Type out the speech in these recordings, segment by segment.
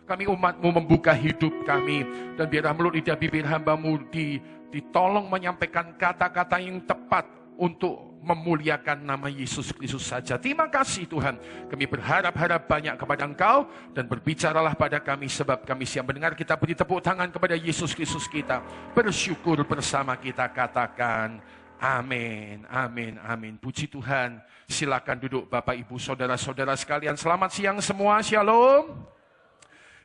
Kami umat-Mu membuka hidup kami. Dan biarlah mulut lidah bibir hamba-Mu ditolong menyampaikan kata-kata yang tepat untuk memuliakan nama Yesus Kristus saja. Terima kasih Tuhan. Kami berharap banyak kepada Engkau dan berbicaralah pada kami sebab kami siap mendengar. Kita beri tepuk tangan kepada Yesus Kristus kita. Bersyukur bersama kita katakan amin, amin, amin. Puji Tuhan. Silakan duduk Bapak Ibu Saudara-saudara sekalian. Selamat siang semua. Shalom.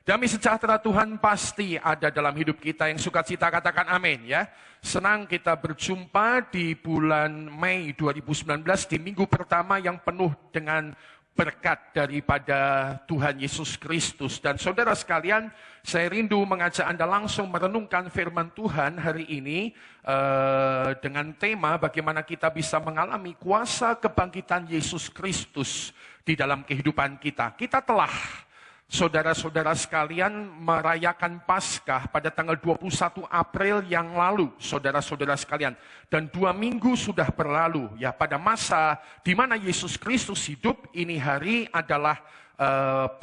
Damai sejahtera Tuhan pasti ada dalam hidup kita. Yang sukacita katakan amin ya. Senang kita berjumpa di bulan Mei 2019 di minggu pertama yang penuh dengan berkat daripada Tuhan Yesus Kristus. Dan saudara sekalian, saya rindu mengajak Anda langsung merenungkan firman Tuhan hari ini dengan tema bagaimana kita bisa mengalami kuasa kebangkitan Yesus Kristus di dalam kehidupan kita. Kita telah saudara-saudara sekalian merayakan Paskah pada tanggal 21 April yang lalu, saudara-saudara sekalian. Dan 2 minggu sudah berlalu, ya pada masa di mana Yesus Kristus hidup, ini hari adalah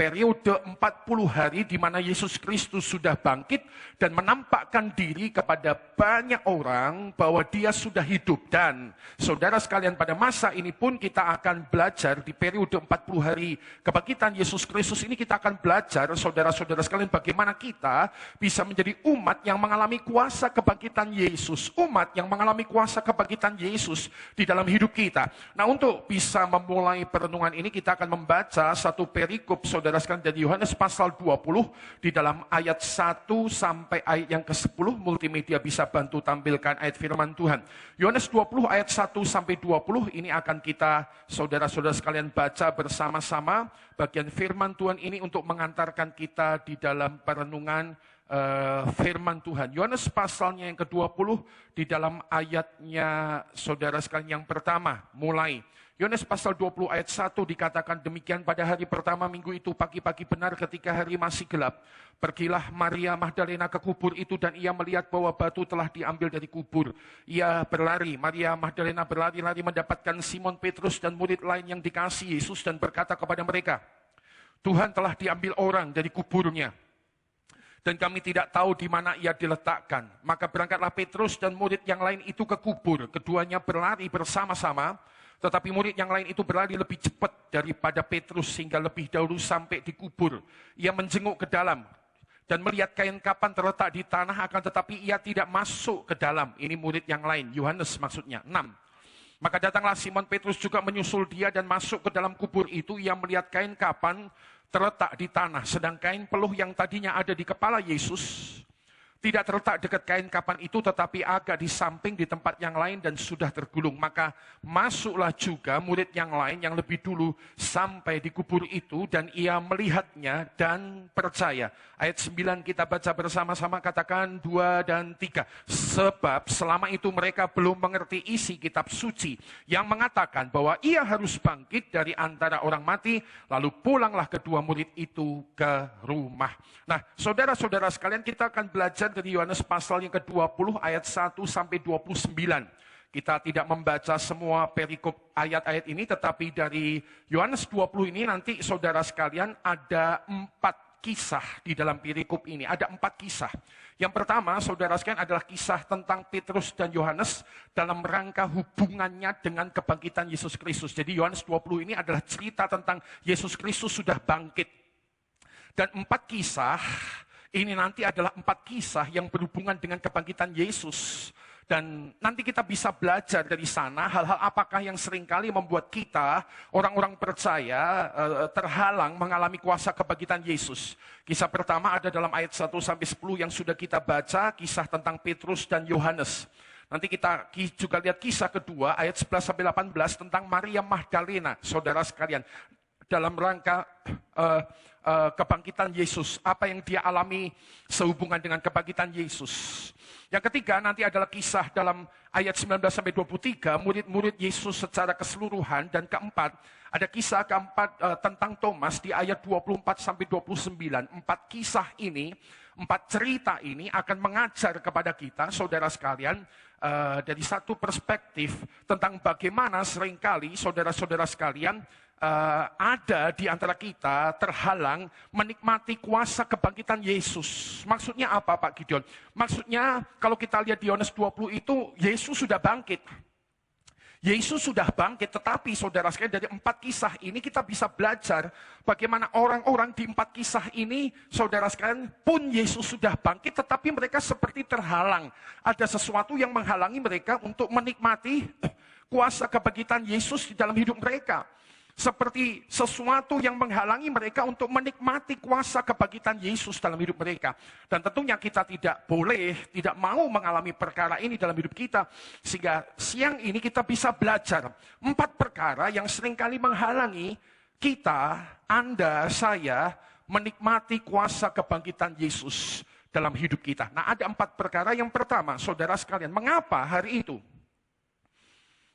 periode 40 hari di mana Yesus Kristus sudah bangkit dan menampakkan diri kepada banyak orang bahwa dia sudah hidup. Dan saudara sekalian, pada masa ini pun kita akan belajar di periode 40 hari kebangkitan Yesus Kristus ini, kita akan belajar saudara-saudara sekalian bagaimana kita bisa menjadi umat yang mengalami kuasa kebangkitan Yesus, umat yang mengalami kuasa kebangkitan Yesus di dalam hidup kita. Nah, untuk bisa memulai perenungan ini kita akan membaca satu perikop saudara sekalian dari Yohanes pasal 20 di dalam ayat 1 sampai ayat yang ke-10. Multimedia bisa bantu tampilkan ayat firman Tuhan. Yohanes 20 ayat 1 sampai 20 ini akan kita saudara-saudara sekalian baca bersama-sama bagian firman Tuhan ini untuk mengantarkan kita di dalam perenungan firman Tuhan. Yohanes pasalnya yang ke-20 di dalam ayatnya saudara sekalian yang pertama mulai. Yohanes pasal 20 ayat 1 dikatakan demikian, pada hari pertama minggu itu pagi-pagi benar ketika hari masih gelap. Pergilah Maria Magdalena ke kubur itu dan ia melihat bahwa batu telah diambil dari kubur. Ia berlari, Maria Magdalena berlari-lari mendapatkan Simon Petrus dan murid lain yang dikasihi Yesus dan berkata kepada mereka, Tuhan telah diambil orang dari kuburnya. Dan kami tidak tahu di mana ia diletakkan. Maka berangkatlah Petrus dan murid yang lain itu ke kubur. Keduanya berlari bersama-sama. Tetapi murid yang lain itu berlari lebih cepat daripada Petrus sehingga lebih dahulu sampai di kubur. Ia menjenguk ke dalam dan melihat kain kapan terletak di tanah, akan tetapi ia tidak masuk ke dalam. Ini murid yang lain, Yohanes maksudnya. 6. Maka datanglah Simon Petrus juga menyusul dia dan masuk ke dalam kubur itu. Ia melihat kain kapan terletak di tanah, sedang kain peluh yang tadinya ada di kepala Yesus tidak terletak dekat kain kapan itu, tetapi agak di samping di tempat yang lain dan sudah tergulung. Maka masuklah juga murid yang lain yang lebih dulu sampai di kubur itu dan ia melihatnya dan percaya. Ayat 9 kita baca bersama-sama, katakan 2 dan 3. Sebab selama itu mereka belum mengerti isi kitab suci yang mengatakan bahwa ia harus bangkit dari antara orang mati. Lalu pulanglah kedua murid itu ke rumah. Nah, saudara-saudara sekalian, kita akan belajar dari Yohanes pasal yang ke-20 ayat 1 sampai 29. Kita tidak membaca semua perikop ayat-ayat ini, tetapi dari Yohanes 20 ini nanti saudara sekalian ada 4 kisah di dalam perikop ini. Ada 4 kisah. Yang pertama, saudara sekalian, adalah kisah tentang Petrus dan Yohanes dalam rangka hubungannya dengan kebangkitan Yesus Kristus. Jadi Yohanes 20 ini adalah cerita tentang Yesus Kristus sudah bangkit. Dan 4 kisah ini nanti adalah 4 kisah yang berhubungan dengan kebangkitan Yesus. Dan nanti kita bisa belajar dari sana hal-hal apakah yang seringkali membuat kita, orang-orang percaya, terhalang mengalami kuasa kebangkitan Yesus. Kisah pertama ada dalam ayat 1-10 yang sudah kita baca, kisah tentang Petrus dan Yohanes. Nanti kita juga lihat kisah kedua, ayat 11-18 tentang Maria Magdalena, saudara sekalian. Dalam rangka kebangkitan Yesus, apa yang dia alami sehubungan dengan kebangkitan Yesus. Yang ketiga nanti adalah kisah dalam ayat 19-23, murid-murid Yesus secara keseluruhan. Dan keempat, ada kisah keempat tentang Thomas di ayat 24-29. 4 kisah ini 4 cerita ini akan mengajar kepada kita, saudara sekalian, dari satu perspektif tentang bagaimana seringkali saudara-saudara sekalian ada di antara kita terhalang menikmati kuasa kebangkitan Yesus. Maksudnya apa, Pak Gideon? Maksudnya kalau kita lihat di Yohanes 20 itu, Yesus sudah bangkit. Yesus sudah bangkit, tetapi saudara sekalian dari 4 kisah ini kita bisa belajar bagaimana orang-orang di 4 kisah ini, saudara sekalian, pun Yesus sudah bangkit, tetapi mereka seperti terhalang. Ada sesuatu yang menghalangi mereka untuk menikmati kuasa kebangkitan Yesus di dalam hidup mereka. Seperti sesuatu yang menghalangi mereka untuk menikmati kuasa kebangkitan Yesus dalam hidup mereka. Dan tentunya kita tidak boleh, tidak mau mengalami perkara ini dalam hidup kita. Sehingga siang ini kita bisa belajar 4 perkara yang seringkali menghalangi kita, Anda, saya, menikmati kuasa kebangkitan Yesus dalam hidup kita. Nah, ada 4 perkara. Yang pertama, saudara sekalian, mengapa hari itu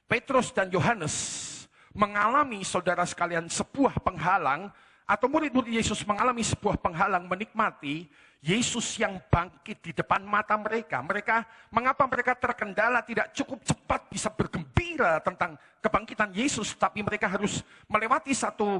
Petrus dan Yohanes mengalami, saudara sekalian, sebuah penghalang, atau murid-murid Yesus mengalami sebuah penghalang menikmati Yesus yang bangkit di depan mata mereka. Mengapa mereka terkendala, tidak cukup cepat bisa bergembira tentang kebangkitan Yesus, tapi mereka harus melewati satu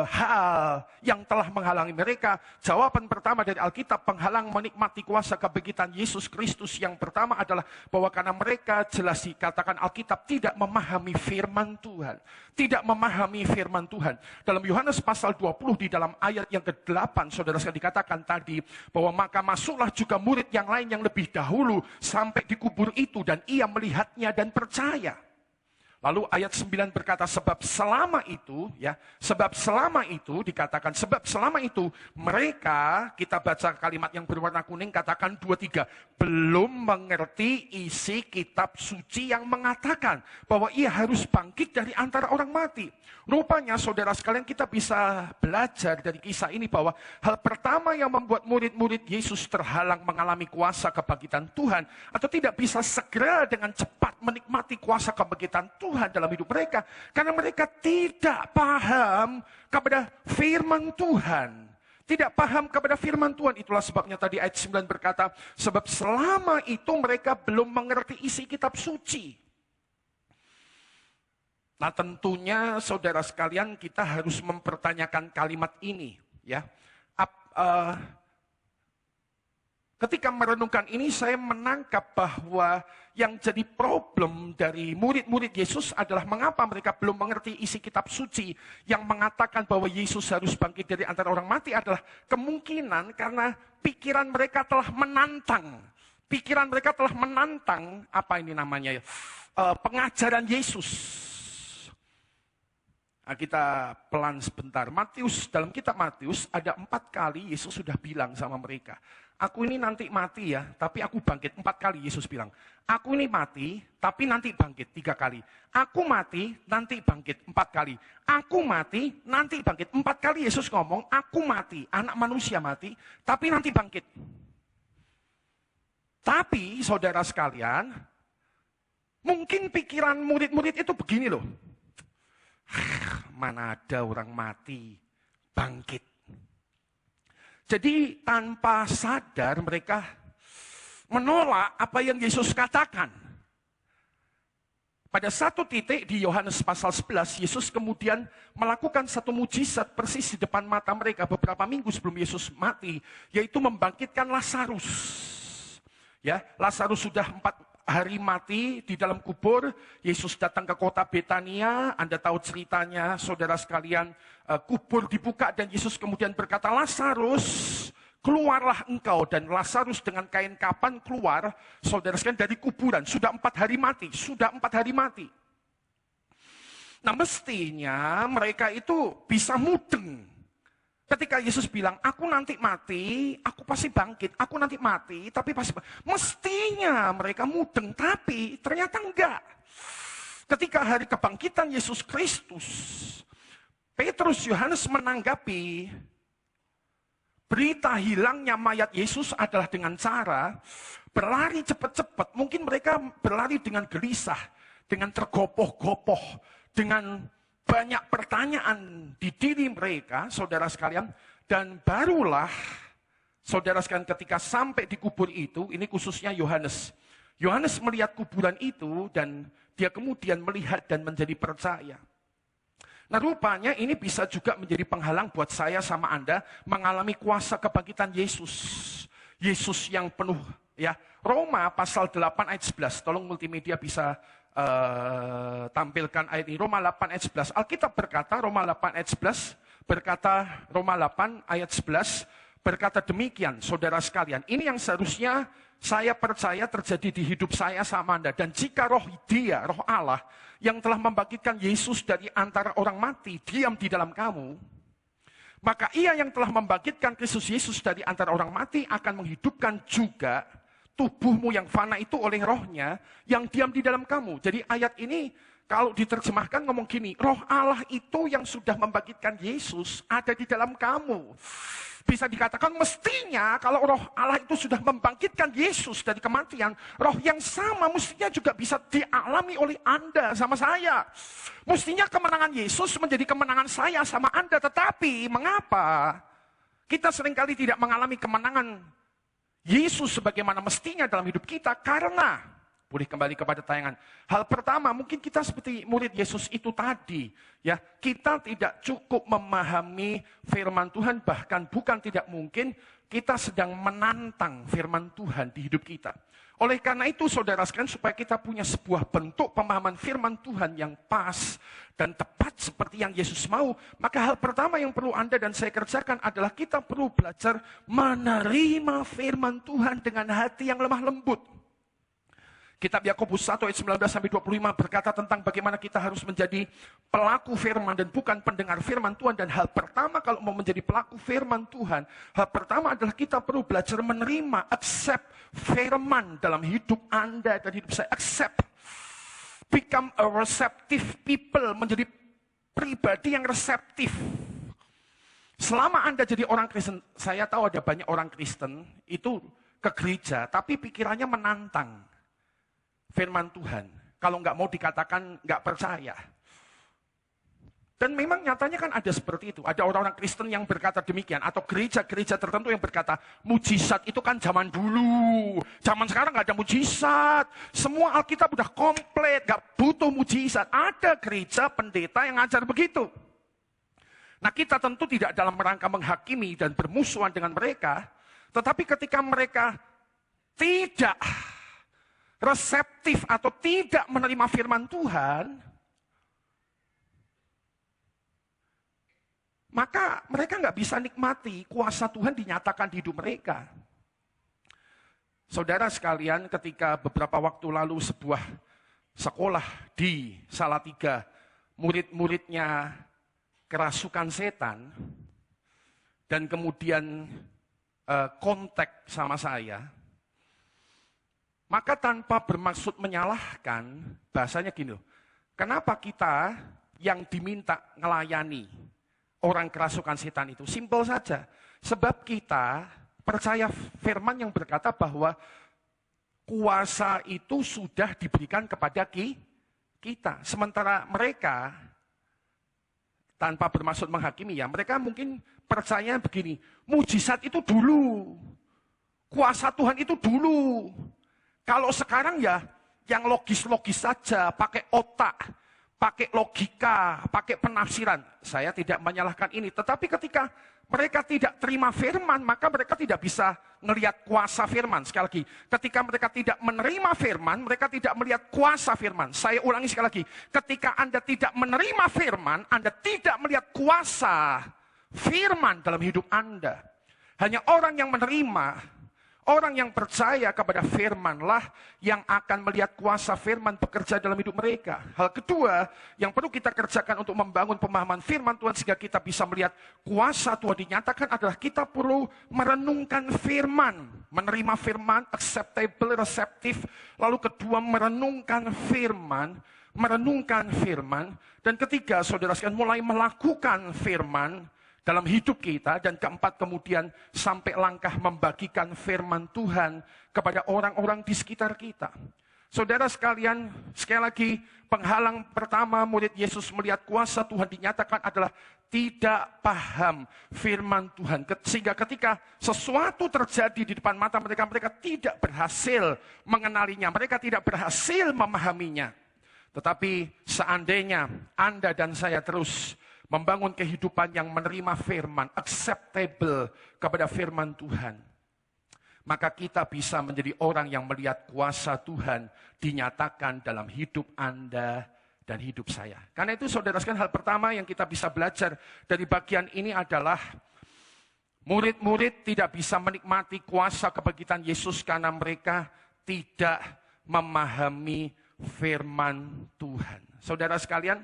hal yang telah menghalangi mereka. Jawaban pertama dari Alkitab, penghalang menikmati kuasa kebangkitan Yesus Kristus, yang pertama adalah bahwa karena mereka, jelas dikatakan Alkitab, tidak memahami firman Tuhan. Tidak memahami firman Tuhan. Dalam Yohanes pasal 20 di dalam ayat yang ke-8, saudara sekalian, dikatakan tadi bahwa maka masuklah juga murid yang lain yang lebih dahulu sampai di kubur itu, dan ia melihatnya dan percaya. Lalu ayat 9 berkata, sebab selama itu dikatakan, sebab selama itu mereka, kita baca kalimat yang berwarna kuning, katakan 2-3, belum mengerti isi kitab suci yang mengatakan bahwa ia harus bangkit dari antara orang mati. Rupanya saudara sekalian, kita bisa belajar dari kisah ini bahwa hal pertama yang membuat murid-murid Yesus terhalang mengalami kuasa kebangkitan Tuhan, atau tidak bisa segera dengan cepat menikmati kuasa kebangkitan Tuhan dalam hidup mereka, karena mereka tidak paham kepada firman Tuhan. Tidak paham kepada firman Tuhan. Itulah sebabnya tadi ayat 9 berkata, sebab selama itu mereka belum mengerti isi kitab suci. Nah, tentunya saudara sekalian, kita harus mempertanyakan kalimat ini, ya. Ketika merenungkan ini, saya menangkap bahwa yang jadi problem dari murid-murid Yesus adalah mengapa mereka belum mengerti isi kitab suci yang mengatakan bahwa Yesus harus bangkit dari antara orang mati, adalah kemungkinan karena pikiran mereka telah menantang. Pikiran mereka telah menantang, pengajaran Yesus. Nah, kita pelan sebentar. Dalam kitab Matius ada 4 kali Yesus sudah bilang sama mereka, aku ini nanti mati ya, tapi aku bangkit. 4 kali Yesus bilang, aku ini mati, tapi nanti bangkit. 3 kali. Aku mati, nanti bangkit. 4 kali. Aku mati, nanti bangkit. 4 kali Yesus ngomong, aku mati, anak manusia mati, tapi nanti bangkit. Tapi, saudara sekalian, mungkin pikiran murid-murid itu begini loh. Mana ada orang mati, bangkit. Jadi tanpa sadar mereka menolak apa yang Yesus katakan. Pada satu titik di Yohanes pasal 11, Yesus kemudian melakukan satu mujizat persis di depan mata mereka beberapa minggu sebelum Yesus mati, yaitu membangkitkan Lazarus. Ya, Lazarus sudah 4 hari mati di dalam kubur. Yesus datang ke kota Betania. Anda tahu ceritanya, saudara sekalian. Kubur dibuka dan Yesus kemudian berkata, Lazarus, keluarlah engkau. Dan Lazarus dengan kain kapan keluar, saudara sekalian, dari kuburan. Sudah 4 hari mati. Nah, mestinya mereka itu bisa mudeng. Ketika Yesus bilang, aku nanti mati, aku pasti bangkit. Aku nanti mati, tapi pasti bangkit. Mestinya mereka mudeng, tapi ternyata enggak. Ketika hari kebangkitan Yesus Kristus, Petrus Yohanes menanggapi berita hilangnya mayat Yesus adalah dengan cara berlari cepat-cepat. Mungkin mereka berlari dengan gelisah, dengan tergopoh-gopoh, dengan banyak pertanyaan di diri mereka, saudara sekalian, dan barulah Saudara sekalian, ketika sampai di kubur itu, ini khususnya Yohanes. Yohanes melihat kuburan itu dan dia kemudian melihat dan menjadi percaya. Nah, rupanya ini bisa juga menjadi penghalang buat saya sama Anda mengalami kuasa kebangkitan Yesus. Yesus yang penuh, ya. Roma pasal 8 ayat 11. Tolong multimedia bisa tampilkan ayat ini. Roma 8 ayat 11. Alkitab berkata, Roma 8 ayat 11, berkata Roma 8 ayat 11, berkata demikian, saudara sekalian. Ini yang seharusnya saya percaya terjadi di hidup saya sama Anda. Dan jika roh dia, roh Allah, yang telah membangkitkan Yesus dari antara orang mati, diam di dalam kamu, maka ia yang telah membangkitkan Kristus Yesus dari antara orang mati akan menghidupkan juga tubuhmu yang fana itu oleh rohnya yang diam di dalam kamu. Jadi ayat ini kalau diterjemahkan ngomong gini, roh Allah itu yang sudah membangkitkan Yesus ada di dalam kamu. Bisa dikatakan mestinya kalau roh Allah itu sudah membangkitkan Yesus dari kematian, roh yang sama mestinya juga bisa dialami oleh Anda sama saya. Mestinya kemenangan Yesus menjadi kemenangan saya sama Anda. Tetapi mengapa kita seringkali tidak mengalami kemenangan Yesus sebagaimana mestinya dalam hidup kita? Karena, boleh kembali kepada tayangan. Hal pertama, mungkin kita seperti murid Yesus itu tadi, ya, kita tidak cukup memahami firman Tuhan, bahkan bukan tidak mungkin kita sedang menantang firman Tuhan di hidup kita. Oleh karena itu, saudara sekalian, supaya kita punya sebuah bentuk pemahaman firman Tuhan yang pas dan tepat seperti yang Yesus mau, maka hal pertama yang perlu Anda dan saya kerjakan adalah kita perlu belajar menerima firman Tuhan dengan hati yang lemah lembut. Kitab Yakobus 1 ayat 19-25 berkata tentang bagaimana kita harus menjadi pelaku firman dan bukan pendengar firman Tuhan. Dan hal pertama kalau mau menjadi pelaku firman Tuhan, hal pertama adalah kita perlu belajar menerima, accept firman dalam hidup Anda dan hidup saya. Accept, become a receptive people, menjadi pribadi yang reseptif. Selama Anda jadi orang Kristen, saya tahu ada banyak orang Kristen itu ke gereja, tapi pikirannya menantang firman Tuhan. Kalau nggak mau dikatakan nggak percaya. Dan memang nyatanya kan ada seperti itu. Ada orang-orang Kristen yang berkata demikian. Atau gereja-gereja tertentu yang berkata, mujizat itu kan zaman dulu. Zaman sekarang nggak ada mujizat. Semua Alkitab udah komplit, nggak butuh mujizat. Ada gereja pendeta yang ngajar begitu. Nah, kita tentu tidak dalam rangka menghakimi dan bermusuhan dengan mereka. Tetapi ketika mereka tidak reseptif atau tidak menerima firman Tuhan, maka mereka nggak bisa nikmati kuasa Tuhan dinyatakan di hidup mereka. Saudara sekalian, ketika beberapa waktu lalu sebuah sekolah di Salatiga, murid-muridnya kerasukan setan, dan kemudian kontak sama saya, maka tanpa bermaksud menyalahkan, bahasanya gini loh, kenapa kita yang diminta ngelayani orang kerasukan setan itu? Simpel saja, sebab kita percaya firman yang berkata bahwa kuasa itu sudah diberikan kepada kita. Sementara mereka, tanpa bermaksud menghakimi ya, mereka mungkin percaya begini, mujizat itu dulu, kuasa Tuhan itu dulu. Kalau sekarang ya, yang logis-logis saja, pakai otak, pakai logika, pakai penafsiran. Saya tidak menyalahkan ini, tetapi ketika mereka tidak terima firman, maka mereka tidak bisa melihat kuasa firman. Sekali lagi, ketika mereka tidak menerima firman, mereka tidak melihat kuasa firman. Saya ulangi sekali lagi, ketika Anda tidak menerima firman, Anda tidak melihat kuasa firman dalam hidup Anda. Hanya orang yang menerima, orang yang percaya kepada firman-lah yang akan melihat kuasa firman bekerja dalam hidup mereka. Hal kedua yang perlu kita kerjakan untuk membangun pemahaman firman Tuhan sehingga kita bisa melihat kuasa Tuhan dinyatakan adalah kita perlu merenungkan firman. Menerima firman, acceptable, receptive. Lalu kedua, merenungkan firman. Dan ketiga, saudara sekalian, mulai melakukan firman dalam hidup kita. Dan keempat, kemudian sampai langkah membagikan firman Tuhan kepada orang-orang di sekitar kita. Saudara sekalian, sekali lagi, penghalang pertama murid Yesus melihat kuasa Tuhan dinyatakan adalah tidak paham firman Tuhan. Sehingga ketika sesuatu terjadi di depan mata mereka, mereka tidak berhasil mengenalinya, mereka tidak berhasil memahaminya. Tetapi seandainya Anda dan saya terus membangun kehidupan yang menerima firman, acceptable kepada firman Tuhan, maka kita bisa menjadi orang yang melihat kuasa Tuhan dinyatakan dalam hidup Anda dan hidup saya. Karena itu saudara sekalian, hal pertama yang kita bisa belajar dari bagian ini adalah murid-murid tidak bisa menikmati kuasa kebangkitan Yesus karena mereka tidak memahami firman Tuhan. Saudara sekalian,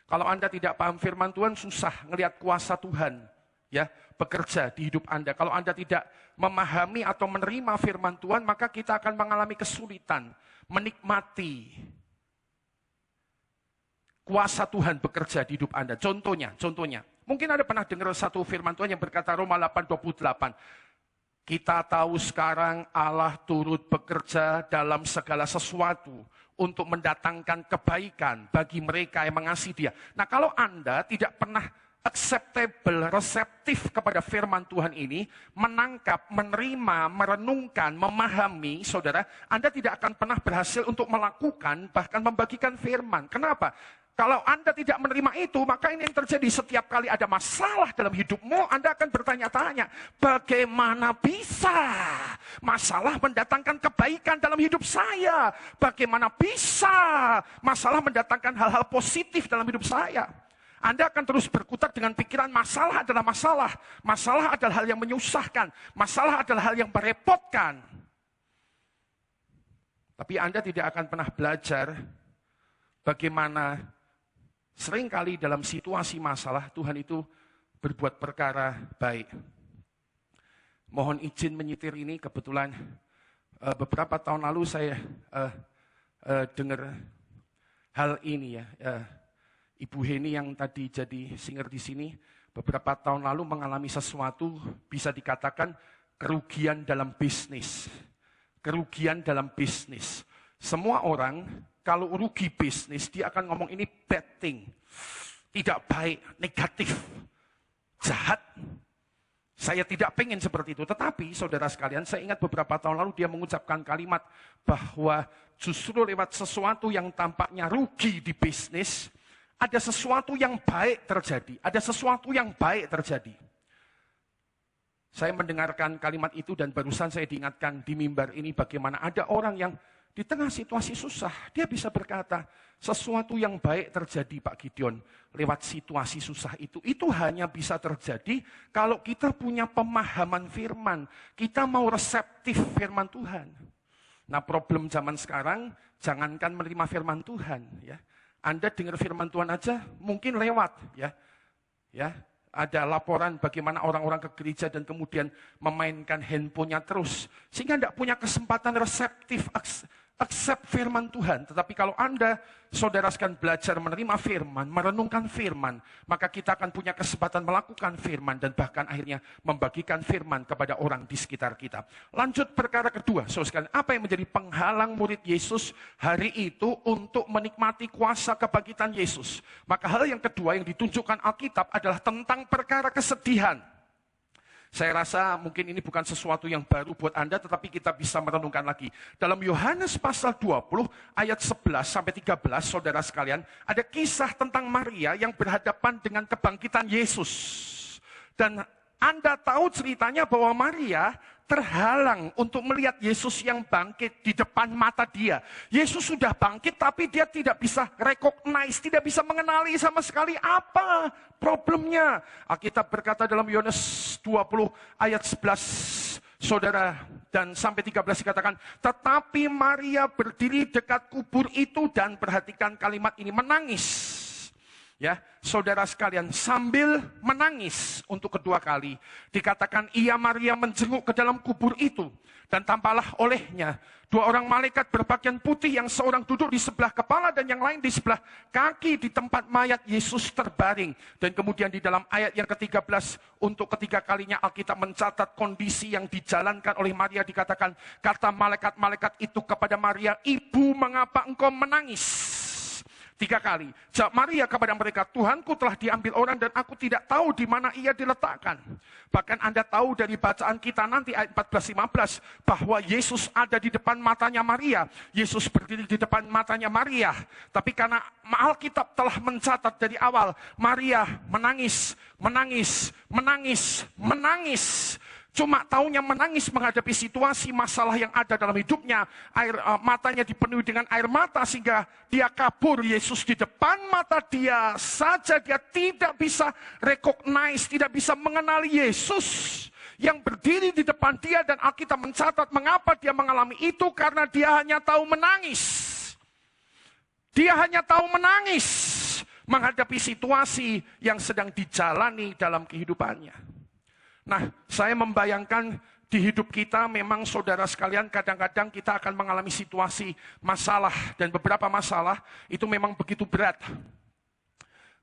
kalau Anda tidak paham firman Tuhan, susah ngelihat kuasa Tuhan ya bekerja di hidup Anda. Kalau Anda tidak memahami atau menerima firman Tuhan, maka kita akan mengalami kesulitan menikmati kuasa Tuhan bekerja di hidup Anda. Contohnya, mungkin Anda pernah dengar satu firman Tuhan yang berkata Roma 8:28. Kita tahu sekarang Allah turut bekerja dalam segala sesuatu untuk mendatangkan kebaikan bagi mereka yang mengasihi Dia. Nah, kalau Anda tidak pernah acceptable, reseptif kepada firman Tuhan ini, menangkap, menerima, merenungkan, memahami, saudara, Anda tidak akan pernah berhasil untuk melakukan, bahkan membagikan firman. Kenapa? Kalau Anda tidak menerima itu, maka ini yang terjadi setiap kali ada masalah dalam hidupmu, Anda akan bertanya-tanya, bagaimana bisa masalah mendatangkan kebaikan dalam hidup saya? Bagaimana bisa masalah mendatangkan hal-hal positif dalam hidup saya? Anda akan terus berkutat dengan pikiran masalah adalah masalah. Masalah adalah hal yang menyusahkan. Masalah adalah hal yang merepotkan. Tapi Anda tidak akan pernah belajar bagaimana seringkali dalam situasi masalah Tuhan itu berbuat perkara baik. Mohon izin menyitir ini, kebetulan beberapa tahun lalu saya dengar hal ini ya. Ibu Heni yang tadi jadi singer di sini, beberapa tahun lalu mengalami sesuatu, bisa dikatakan kerugian dalam bisnis. Kerugian dalam bisnis. Semua orang, kalau rugi bisnis, dia akan ngomong ini bad thing. Tidak baik, negatif, jahat. Saya tidak pengen seperti itu. Tetapi, saudara sekalian, saya ingat beberapa tahun lalu dia mengucapkan kalimat bahwa justru lewat sesuatu yang tampaknya rugi di bisnis, ada sesuatu yang baik terjadi. Ada sesuatu yang baik terjadi. Saya mendengarkan kalimat itu dan barusan saya diingatkan di mimbar ini bagaimana ada orang yang di tengah situasi susah, dia bisa berkata, sesuatu yang baik terjadi Pak Gideon lewat situasi susah itu. Itu hanya bisa terjadi kalau kita punya pemahaman firman. Kita mau reseptif firman Tuhan. Nah, problem zaman sekarang, jangankan menerima firman Tuhan, ya. Anda dengar firman Tuhan aja mungkin lewat ya. Ya, ada laporan bagaimana orang-orang ke gereja dan kemudian memainkan handphonenya terus sehingga tidak punya kesempatan reseptif accept firman Tuhan. Tetapi kalau Anda, saudara sekalian, belajar menerima firman, merenungkan firman, maka kita akan punya kesempatan melakukan firman dan bahkan akhirnya membagikan firman kepada orang di sekitar kita. Lanjut perkara kedua, saudara sekalian, apa yang menjadi penghalang murid Yesus hari itu untuk menikmati kuasa kebangkitan Yesus? Maka hal yang kedua yang ditunjukkan Alkitab adalah tentang perkara kesedihan. Saya rasa mungkin ini bukan sesuatu yang baru buat Anda, tetapi kita bisa merenungkan lagi. Dalam Yohanes pasal 20 ayat 11 sampai 13, saudara sekalian, ada kisah tentang Maria yang berhadapan dengan kebangkitan Yesus. Dan Anda tahu ceritanya bahwa Maria terhalang untuk melihat Yesus yang bangkit di depan mata dia. Yesus sudah bangkit tapi dia tidak bisa recognize, tidak bisa mengenali sama sekali apa problemnya. Alkitab berkata dalam Yohanes 20 ayat 11, saudara, dan sampai 13 dikatakan, tetapi Maria berdiri dekat kubur itu dan perhatikan kalimat ini, menangis. Ya, saudara sekalian, sambil menangis untuk kedua kali, dikatakan ia Maria menjenguk ke dalam kubur itu, dan tampaklah olehnya 2 orang malaikat berpakaian putih, yang seorang duduk di sebelah kepala dan yang lain di sebelah kaki di tempat mayat Yesus terbaring. Dan kemudian di dalam ayat yang ke-13, untuk ketiga kalinya Alkitab mencatat kondisi yang dijalankan oleh Maria, dikatakan, kata malaikat-malaikat itu kepada Maria, "Ibu, mengapa engkau menangis?" 3 kali. Jawab Maria kepada mereka, "Tuhanku telah diambil orang dan aku tidak tahu di mana ia diletakkan." Bahkan Anda tahu dari bacaan kita nanti ayat 14-15 bahwa Yesus ada di depan matanya Maria. Yesus berdiri di depan matanya Maria. Tapi karena Alkitab telah mencatat dari awal, Maria menangis, menangis, menangis, menangis. Cuma taunya menangis menghadapi situasi masalah yang ada dalam hidupnya. Matanya dipenuhi dengan air mata sehingga dia kabur. Yesus di depan mata dia saja, dia tidak bisa recognize, tidak bisa mengenali Yesus yang berdiri di depan dia. Dan Alkitab mencatat mengapa dia mengalami itu, karena dia hanya tahu menangis. Dia hanya tahu menangis menghadapi situasi yang sedang dijalani dalam kehidupannya. Nah, saya membayangkan di hidup kita memang saudara sekalian kadang-kadang kita akan mengalami situasi masalah, dan beberapa masalah itu memang begitu berat.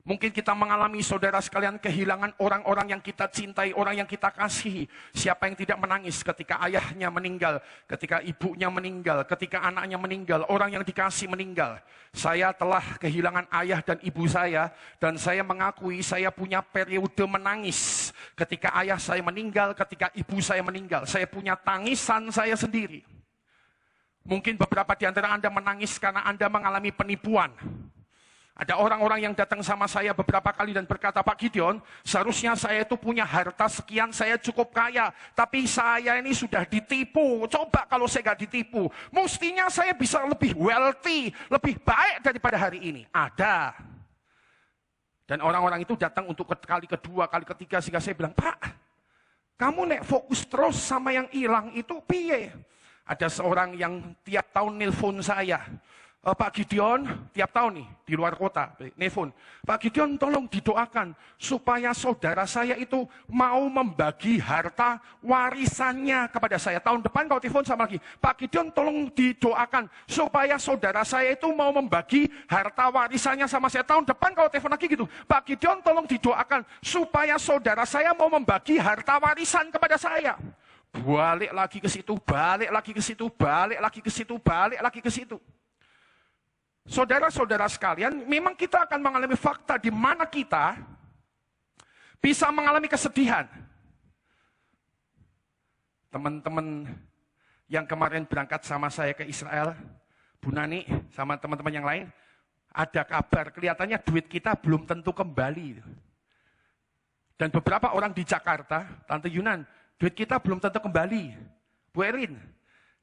Mungkin kita mengalami saudara sekalian kehilangan orang-orang yang kita cintai, orang yang kita kasihi. Siapa yang tidak menangis ketika ayahnya meninggal, ketika ibunya meninggal, ketika anaknya meninggal, orang yang dikasih meninggal. Saya telah kehilangan ayah dan ibu saya, dan saya mengakui saya punya periode menangis. Ketika ayah saya meninggal, ketika ibu saya meninggal, saya punya tangisan saya sendiri. Mungkin beberapa di antara Anda menangis karena Anda mengalami penipuan. Ada orang-orang yang datang sama saya beberapa kali dan berkata, "Pak Gideon, seharusnya saya itu punya harta sekian, saya cukup kaya. Tapi saya ini sudah ditipu. Coba kalau saya nggak ditipu, mestinya saya bisa lebih wealthy, lebih baik daripada hari ini." Ada. Dan orang-orang itu datang untuk kali kedua, kali ketiga, sehingga saya bilang, "Pak, kamu nek fokus terus sama yang hilang itu piye?" Ada seorang yang tiap tahun nelpon saya, "Pak Gideon," tiap tahun nih, di luar kota, nelpon, "Pak Gideon tolong didoakan, supaya saudara saya itu mau membagi harta warisannya kepada saya." Tahun depan kalau telepon sama lagi, "Pak Gideon tolong didoakan, supaya saudara saya itu mau membagi harta warisannya sama saya." Tahun depan kalau telepon lagi gitu, "Pak Gideon tolong didoakan, supaya saudara saya mau membagi harta warisan kepada saya." Balik lagi ke situ, balik lagi ke situ, balik lagi ke situ, balik lagi ke situ. Saudara-saudara sekalian, memang kita akan mengalami fakta di mana kita bisa mengalami kesedihan. Teman-teman yang kemarin berangkat sama saya ke Israel, Bu Nani sama teman-teman yang lain, ada kabar kelihatannya duit kita belum tentu kembali. Dan beberapa orang di Jakarta, Tante Yunan, duit kita belum tentu kembali. Bu Erin.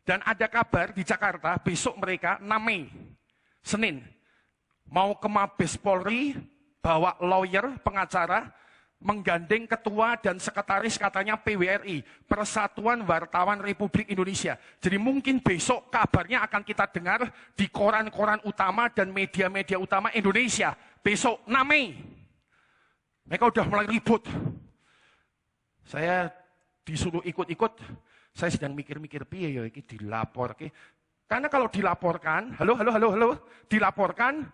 Dan ada kabar di Jakarta, besok mereka 6 Mei. Senin, mau ke Mabes Polri, bawa lawyer, pengacara, menggandeng ketua dan sekretaris katanya PWRI, Persatuan Wartawan Republik Indonesia. Jadi mungkin besok kabarnya akan kita dengar di koran-koran utama dan media-media utama Indonesia. Besok 6 Mei. Mereka udah mulai ribut. Saya disuruh ikut-ikut, saya sedang mikir-mikir, piye ya ini dilapor. Karena kalau dilaporkan, dilaporkan,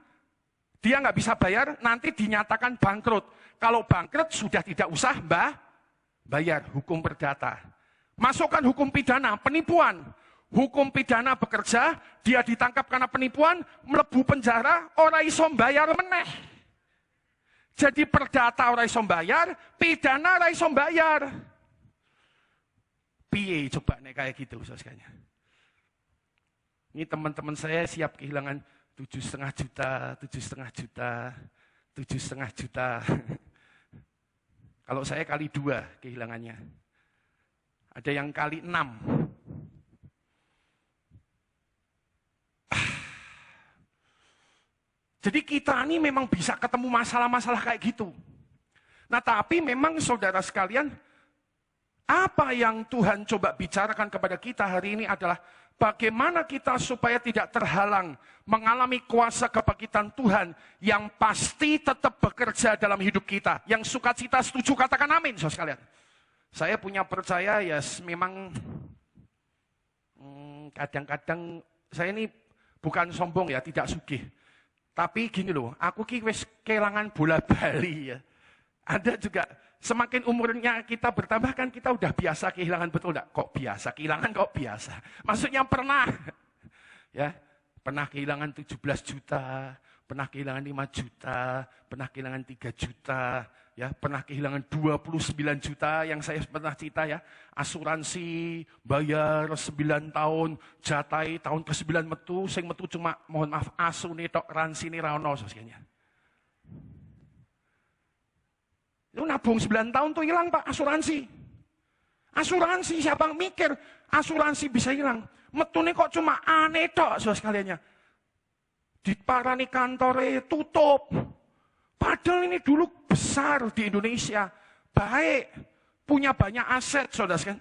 dia nggak bisa bayar, nanti dinyatakan bangkrut. Kalau bangkrut sudah tidak usah bayar, hukum perdata. Masukkan hukum pidana, penipuan. Hukum pidana bekerja, dia ditangkap karena penipuan, mlebu penjara, ora iso bayar meneh. Jadi perdata ora iso bayar, pidana ora iso bayar. Piye coba nek kayak gitu saudara. Ini teman-teman saya siap kehilangan 7,5 juta, 7,5 juta, 7,5 juta. Kalau saya kali 2 kehilangannya. Ada yang kali 6. Jadi kita ini memang bisa ketemu masalah-masalah kayak gitu. Nah tapi memang saudara sekalian, Apa yang Tuhan coba bicarakan kepada kita hari ini adalah bagaimana kita supaya tidak terhalang mengalami kuasa kebangkitan Tuhan yang pasti tetap bekerja dalam hidup kita. Yang sukacita setuju katakan amin, saudara sekalian. Saya punya percaya ya memang kadang-kadang saya ini bukan sombong ya, tidak sugih. Tapi gini loh, aku wis kehilangan bola bali ya. Ada juga semakin umurnya kita bertambah kan kita udah biasa kehilangan, betul enggak? Kok biasa kehilangan, kok biasa. Maksudnya pernah ya, pernah kehilangan 17 juta, pernah kehilangan 5 juta, pernah kehilangan 3 juta, ya, pernah kehilangan 29 juta yang saya pernah cerita ya. Asuransi bayar 9 tahun, jatai tahun ke-9 metu, sing metu cuma mohon maaf asune tok, ransine ra ono sosialnya. Lu nabung 9 tahun tuh hilang Pak asuransi. Asuransi siapa yang mikir asuransi bisa hilang? Metune kok cuma aneh tok saudara sekaliannya. Diparani kantore tutup. Padahal ini dulu besar di Indonesia, baik, punya banyak aset, saudara sekalian.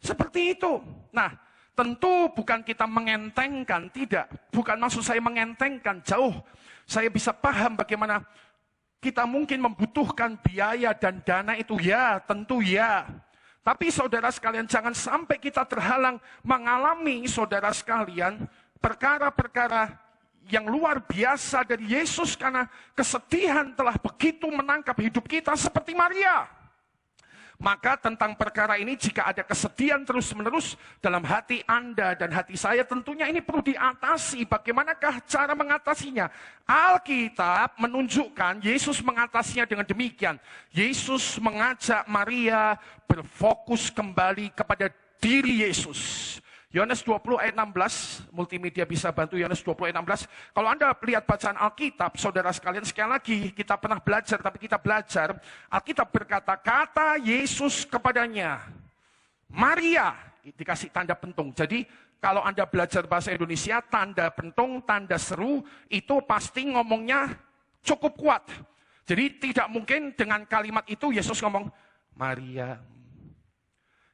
Seperti itu. Nah, tentu bukan kita mengentengkan, tidak. Bukan maksud saya mengentengkan, jauh. Saya bisa paham bagaimana kita mungkin membutuhkan biaya dan dana itu, ya, tentu ya. Tapi saudara sekalian, jangan sampai kita terhalang mengalami, saudara sekalian, perkara-perkara yang luar biasa dari Yesus karena kesedihan telah begitu menangkap hidup kita seperti Maria. Maka tentang perkara ini jika ada kesedihan terus-menerus dalam hati Anda dan hati saya, tentunya ini perlu diatasi. Bagaimanakah cara mengatasinya? Alkitab menunjukkan Yesus mengatasinya dengan demikian. Yesus mengajak Maria berfokus kembali kepada diri Yesus. Yohanes 20 ayat 16, multimedia bisa bantu Yohanes 20 ayat 16. Kalau Anda lihat bacaan Alkitab, saudara sekalian, sekali lagi kita pernah belajar, tapi kita belajar, Alkitab berkata, kata Yesus kepadanya, Maria, dikasih tanda pentung. Jadi kalau Anda belajar bahasa Indonesia, tanda pentung, tanda seru, itu pasti ngomongnya cukup kuat. Jadi tidak mungkin dengan kalimat itu Yesus ngomong, Maria.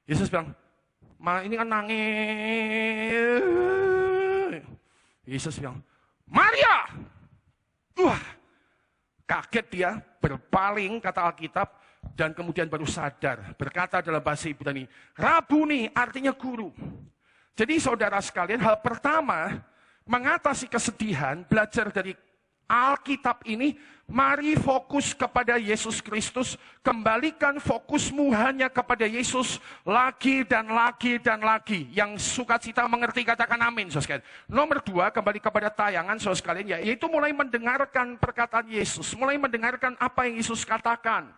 Yesus bilang, ini kan nangis. Yesus bilang, Maria. Wah, kaget dia, berpaling kata Alkitab, dan kemudian baru sadar. Berkata dalam bahasa Ibrani, Rabuni artinya guru. Jadi saudara sekalian, hal pertama, mengatasi kesedihan, belajar dari Alkitab ini, mari fokus kepada Yesus Kristus, kembalikan fokusmu hanya kepada Yesus lagi dan lagi dan lagi. Yang sukacita mengerti katakan amin, saudara sekalian. Nomor 2, kembali kepada tayangan saudara sekalian, yaitu mulai mendengarkan perkataan Yesus, mulai mendengarkan apa yang Yesus katakan.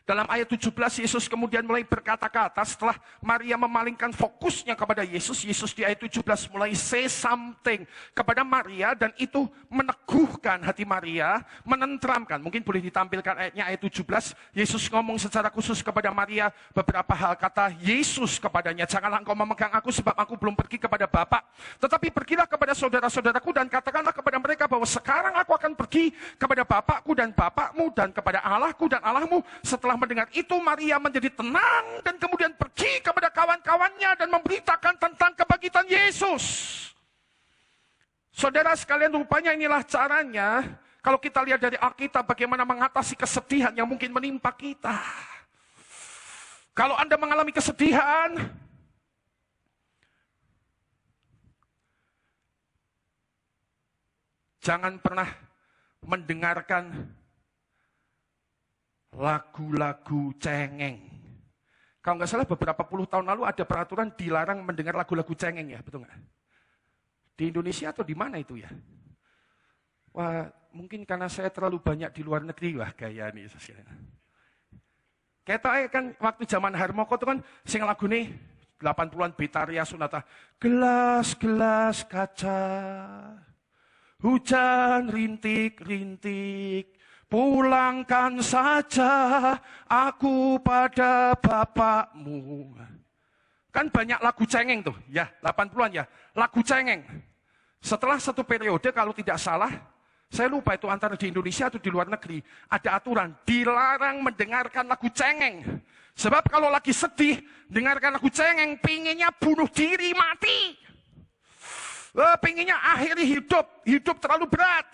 Dalam ayat 17, Yesus kemudian mulai berkata-kata setelah Maria memalingkan fokusnya kepada Yesus. Yesus di ayat 17 mulai say something kepada Maria dan itu meneguhkan hati Maria, menenteramkan. Mungkin boleh ditampilkan ayatnya, ayat 17. Yesus ngomong secara khusus kepada Maria beberapa hal. Kata Yesus kepadanya, janganlah engkau memegang aku sebab aku belum pergi kepada Bapa. Tetapi pergilah kepada saudara-saudaraku dan katakanlah kepada mereka bahwa sekarang aku akan pergi kepada Bapakku dan Bapakmu dan kepada Allahku dan Allahmu. Setelah mendengar itu, Maria menjadi tenang dan kemudian pergi kepada kawan-kawannya dan memberitakan tentang kebangkitan Yesus. Saudara sekalian, rupanya inilah caranya kalau kita lihat dari Alkitab bagaimana mengatasi kesedihan yang mungkin menimpa kita. Kalau Anda mengalami kesedihan, jangan pernah mendengarkan lagu-lagu cengeng. Kalau nggak salah beberapa puluh tahun lalu ada peraturan dilarang mendengar lagu-lagu cengeng ya, betul nggak? Di Indonesia atau di mana itu ya? Wah, mungkin karena saya terlalu banyak di luar negeri, wah gaya nih. Kayak kan waktu zaman Harmoko itu kan sing lagu nih 80-an Betaria Sonata. Gelas-gelas kaca, hujan rintik-rintik, pulangkan saja aku pada bapakmu. Kan banyak lagu cengeng tuh, ya 80-an ya, lagu cengeng. Setelah satu periode kalau tidak salah, saya lupa itu antara di Indonesia atau di luar negeri, ada aturan dilarang mendengarkan lagu cengeng. Sebab kalau lagi sedih, dengarkan lagu cengeng, pinginnya bunuh diri, mati. Pinginnya akhiri hidup terlalu berat.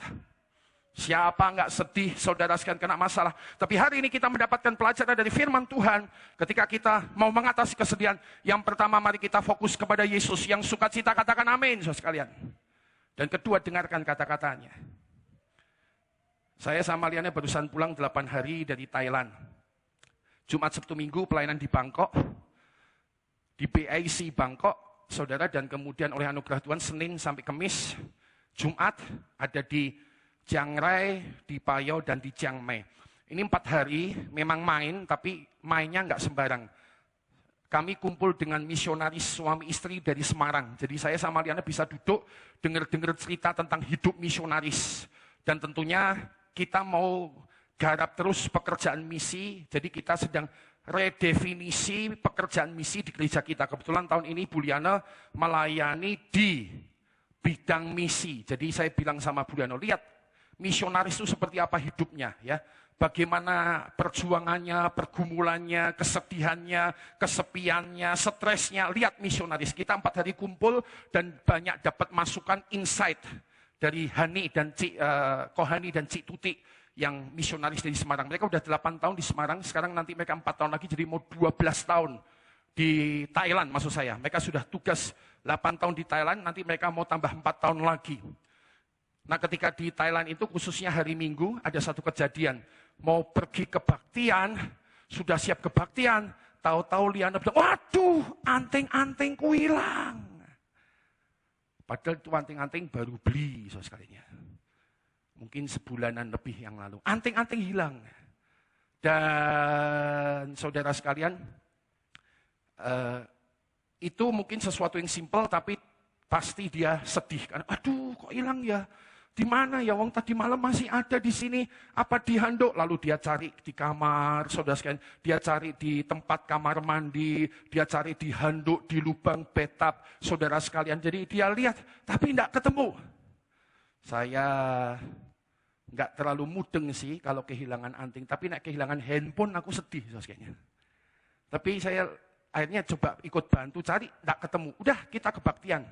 Siapa nggak sedih, saudara sekalian kena masalah. Tapi hari ini kita mendapatkan pelajaran dari firman Tuhan. Ketika kita mau mengatasi kesedihan, yang pertama mari kita fokus kepada Yesus. Yang sukacita katakan amin, saudara sekalian. Dan kedua, dengarkan kata-katanya. Saya sama Liana barusan pulang 8 hari dari Thailand. Jumat, Sabtu, Minggu pelayanan di Bangkok. Di BAC Bangkok, saudara, dan kemudian oleh anugerah Tuhan Senin sampai Kamis. Jumat ada di Chiang Rai, di Payo, dan di Chiang Mai. Ini 4 hari, memang main, tapi mainnya nggak sembarang. Kami kumpul dengan misionaris suami istri dari Semarang. Jadi saya sama Liana bisa duduk, dengar-dengar cerita tentang hidup misionaris. Dan tentunya kita mau garap terus pekerjaan misi, jadi kita sedang redefinisi pekerjaan misi di gereja kita. Kebetulan tahun ini Bu Liana melayani di bidang misi. Jadi saya bilang sama Bu Liana, lihat, misionaris itu seperti apa hidupnya, ya? Bagaimana perjuangannya, pergumulannya, kesedihannya, kesepiannya, stresnya. Lihat misionaris, kita 4 hari kumpul dan banyak dapat masukan insight dari Hani dan Kohani dan Cik Tuti yang misionaris dari Semarang. Mereka udah 8 tahun di Semarang, sekarang nanti mereka 4 tahun lagi, jadi mau 12 tahun di Thailand maksud saya. Mereka sudah tugas 8 tahun di Thailand, nanti mereka mau tambah 4 tahun lagi. Nah, ketika di Thailand itu khususnya hari Minggu ada satu kejadian. Mau pergi kebaktian, sudah siap kebaktian, tahu-tahu Liana bilang, waduh, anting-antingku hilang. Padahal itu anting-anting baru beli, saudara sekalian. Mungkin sebulanan lebih yang lalu. Anting-anting hilang. Dan saudara sekalian, itu mungkin sesuatu yang simpel, tapi pasti dia sedih. Kan? Aduh, kok hilang ya? Di mana ya? Wong tadi malam masih ada di sini. Apa di handuk? Lalu dia cari di kamar, saudara sekalian. Dia cari di tempat kamar mandi. Dia cari di handuk, di lubang bathtub, saudara sekalian. Jadi dia lihat, tapi tidak ketemu. Saya nggak terlalu mudeng sih kalau kehilangan anting. Tapi nek kehilangan handphone aku sedih, saudara sekalian. Tapi saya akhirnya coba ikut bantu cari, tidak ketemu. Udah, kita kebaktian.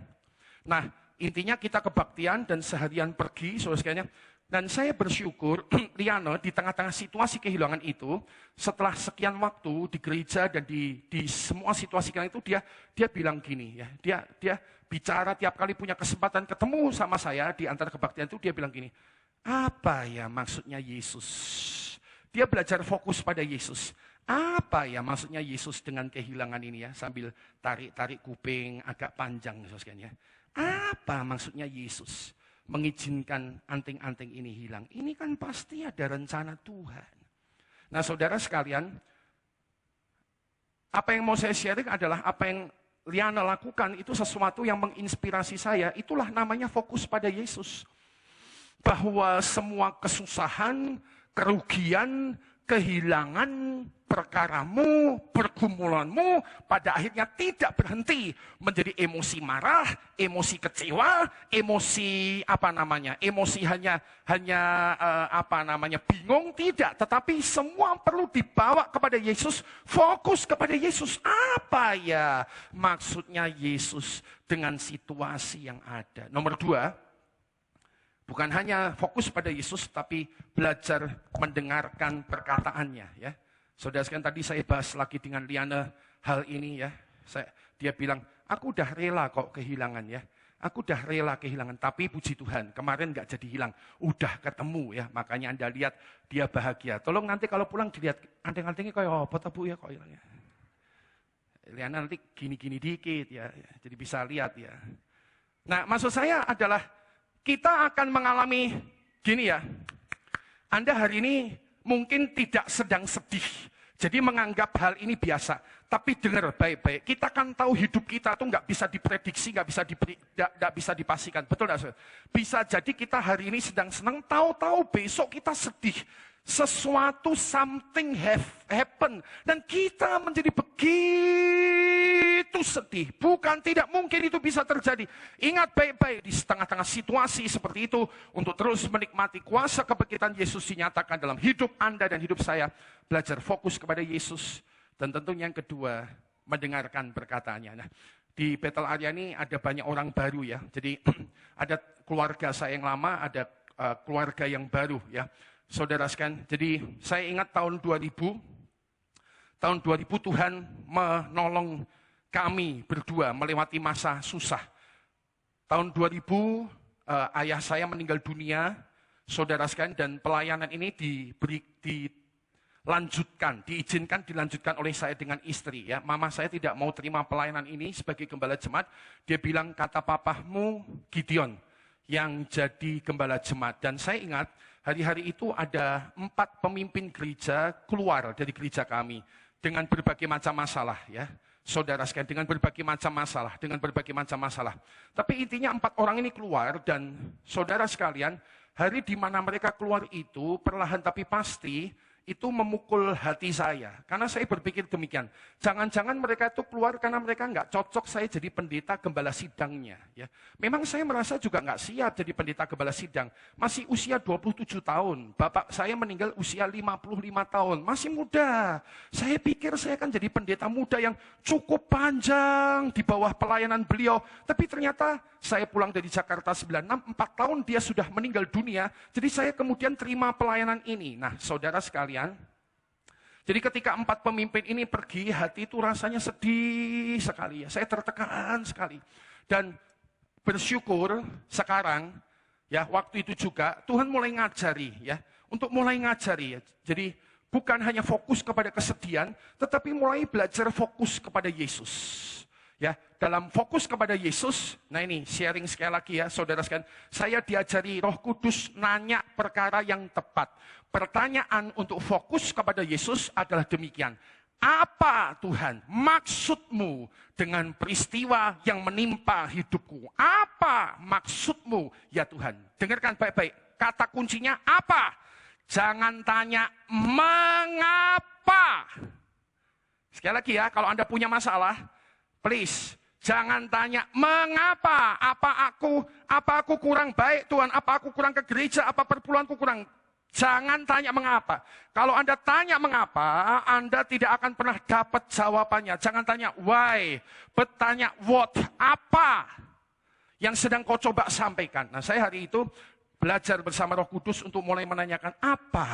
Nah, intinya kita kebaktian dan seharian pergi, saudara sekalian. Dan saya bersyukur, Liana di tengah-tengah situasi kehilangan itu, setelah sekian waktu di gereja dan di semua situasi itu, dia bilang gini, ya, dia bicara tiap kali punya kesempatan ketemu sama saya di antara kebaktian itu, dia bilang gini, apa ya maksudnya Yesus? Dia belajar fokus pada Yesus. Apa ya maksudnya Yesus dengan kehilangan ini ya? Sambil tarik-tarik kuping agak panjang, saudara sekalian ya. Apa maksudnya Yesus mengizinkan anting-anting ini hilang? Ini kan pasti ada rencana Tuhan. Nah, saudara sekalian, apa yang mau saya sharing adalah apa yang Liana lakukan itu sesuatu yang menginspirasi saya. Itulah namanya fokus pada Yesus. Bahwa semua kesusahan, kerugian, kehilangan, perkaramu, pergumulanmu pada akhirnya tidak berhenti menjadi emosi marah, emosi kecewa, emosi emosi hanya bingung, tidak, tetapi semua perlu dibawa kepada Yesus, fokus kepada Yesus. Apa ya maksudnya Yesus dengan situasi yang ada? Nomor 2, bukan hanya fokus pada Yesus, tapi belajar mendengarkan perkataannya. Ya, saudara sekalian, tadi saya bahas lagi dengan Liana hal ini ya. Dia bilang, aku udah rela kok kehilangan ya. Aku udah rela kehilangan, tapi puji Tuhan, kemarin nggak jadi hilang, udah ketemu ya. Makanya Anda lihat dia bahagia. Tolong nanti kalau pulang dilihat anting-antingnya kayak apa Bu ya kok hilangnya. Liana nanti gini-gini dikit ya, jadi bisa lihat ya. Nah, maksud saya adalah kita akan mengalami gini ya. Anda hari ini mungkin tidak sedang sedih. Jadi menganggap hal ini biasa. Tapi dengar baik-baik. Kita kan tahu hidup kita tuh nggak bisa diprediksi, nggak bisa dipastikan. Betul nggak? Bisa jadi kita hari ini sedang senang, tahu-tahu besok kita sedih. Sesuatu something happen. Dan kita menjadi begitu sedih. Bukan tidak mungkin itu bisa terjadi. Ingat baik-baik di tengah-tengah situasi seperti itu. Untuk terus menikmati kuasa kebangkitan Yesus dinyatakan dalam hidup Anda dan hidup saya. Belajar fokus kepada Yesus. Dan tentunya yang kedua, mendengarkan perkataannya. Nah, di Betel Area ini ada banyak orang baru ya. Jadi ada keluarga saya yang lama, ada keluarga yang baru ya. Saudara sekalian, jadi saya ingat tahun 2000 Tuhan menolong kami berdua melewati masa susah. Tahun 2000 ayah saya meninggal dunia, saudara sekalian, dan pelayanan ini diizinkan dilanjutkan oleh saya dengan istri ya. Mama saya tidak mau terima pelayanan ini sebagai gembala jemaat. Dia bilang, kata papahmu Gideon yang jadi gembala jemaat. Dan saya ingat hari-hari itu ada 4 pemimpin gereja keluar dari gereja kami dengan berbagai macam masalah ya. Saudara sekalian, dengan berbagai macam masalah. Tapi intinya 4 orang ini keluar, dan saudara sekalian, hari di mana mereka keluar itu perlahan tapi pasti itu memukul hati saya. Karena saya berpikir demikian. Jangan-jangan mereka itu keluar karena mereka nggak cocok saya jadi pendeta gembala sidangnya. Ya. Memang saya merasa juga nggak siap jadi pendeta gembala sidang. Masih usia 27 tahun. Bapak saya meninggal usia 55 tahun. Masih muda. Saya pikir saya akan jadi pendeta muda yang cukup panjang di bawah pelayanan beliau. Tapi ternyata saya pulang dari Jakarta 96, 4 tahun dia sudah meninggal dunia. Jadi saya kemudian terima pelayanan ini. Nah, saudara sekalian, jadi ketika 4 pemimpin ini pergi, hati itu rasanya sedih sekali ya. Saya tertekan sekali. Dan bersyukur sekarang, ya waktu itu juga Tuhan mulai ngajari ya. Untuk mulai ngajari ya. Jadi bukan hanya fokus kepada kesedihan, tetapi mulai belajar fokus kepada Yesus. Ya, dalam fokus kepada Yesus, nah ini sharing sekali lagi ya, saudara sekalian, saya diajari Roh Kudus nanya perkara yang tepat. Pertanyaan untuk fokus kepada Yesus adalah demikian. Apa Tuhan maksudmu dengan peristiwa yang menimpa hidupku? Apa maksudmu ya Tuhan? Dengarkan baik-baik, kata kuncinya apa? Jangan tanya mengapa. Sekali lagi ya, kalau Anda punya masalah, please, jangan tanya mengapa, apa aku kurang baik Tuhan, apa aku kurang ke gereja, apa perpuluhanku kurang. Jangan tanya mengapa. Kalau Anda tanya mengapa, Anda tidak akan pernah dapat jawabannya. Jangan tanya why, but tanya what, apa yang sedang kau coba sampaikan. Nah, saya hari itu belajar bersama Roh Kudus untuk mulai menanyakan apa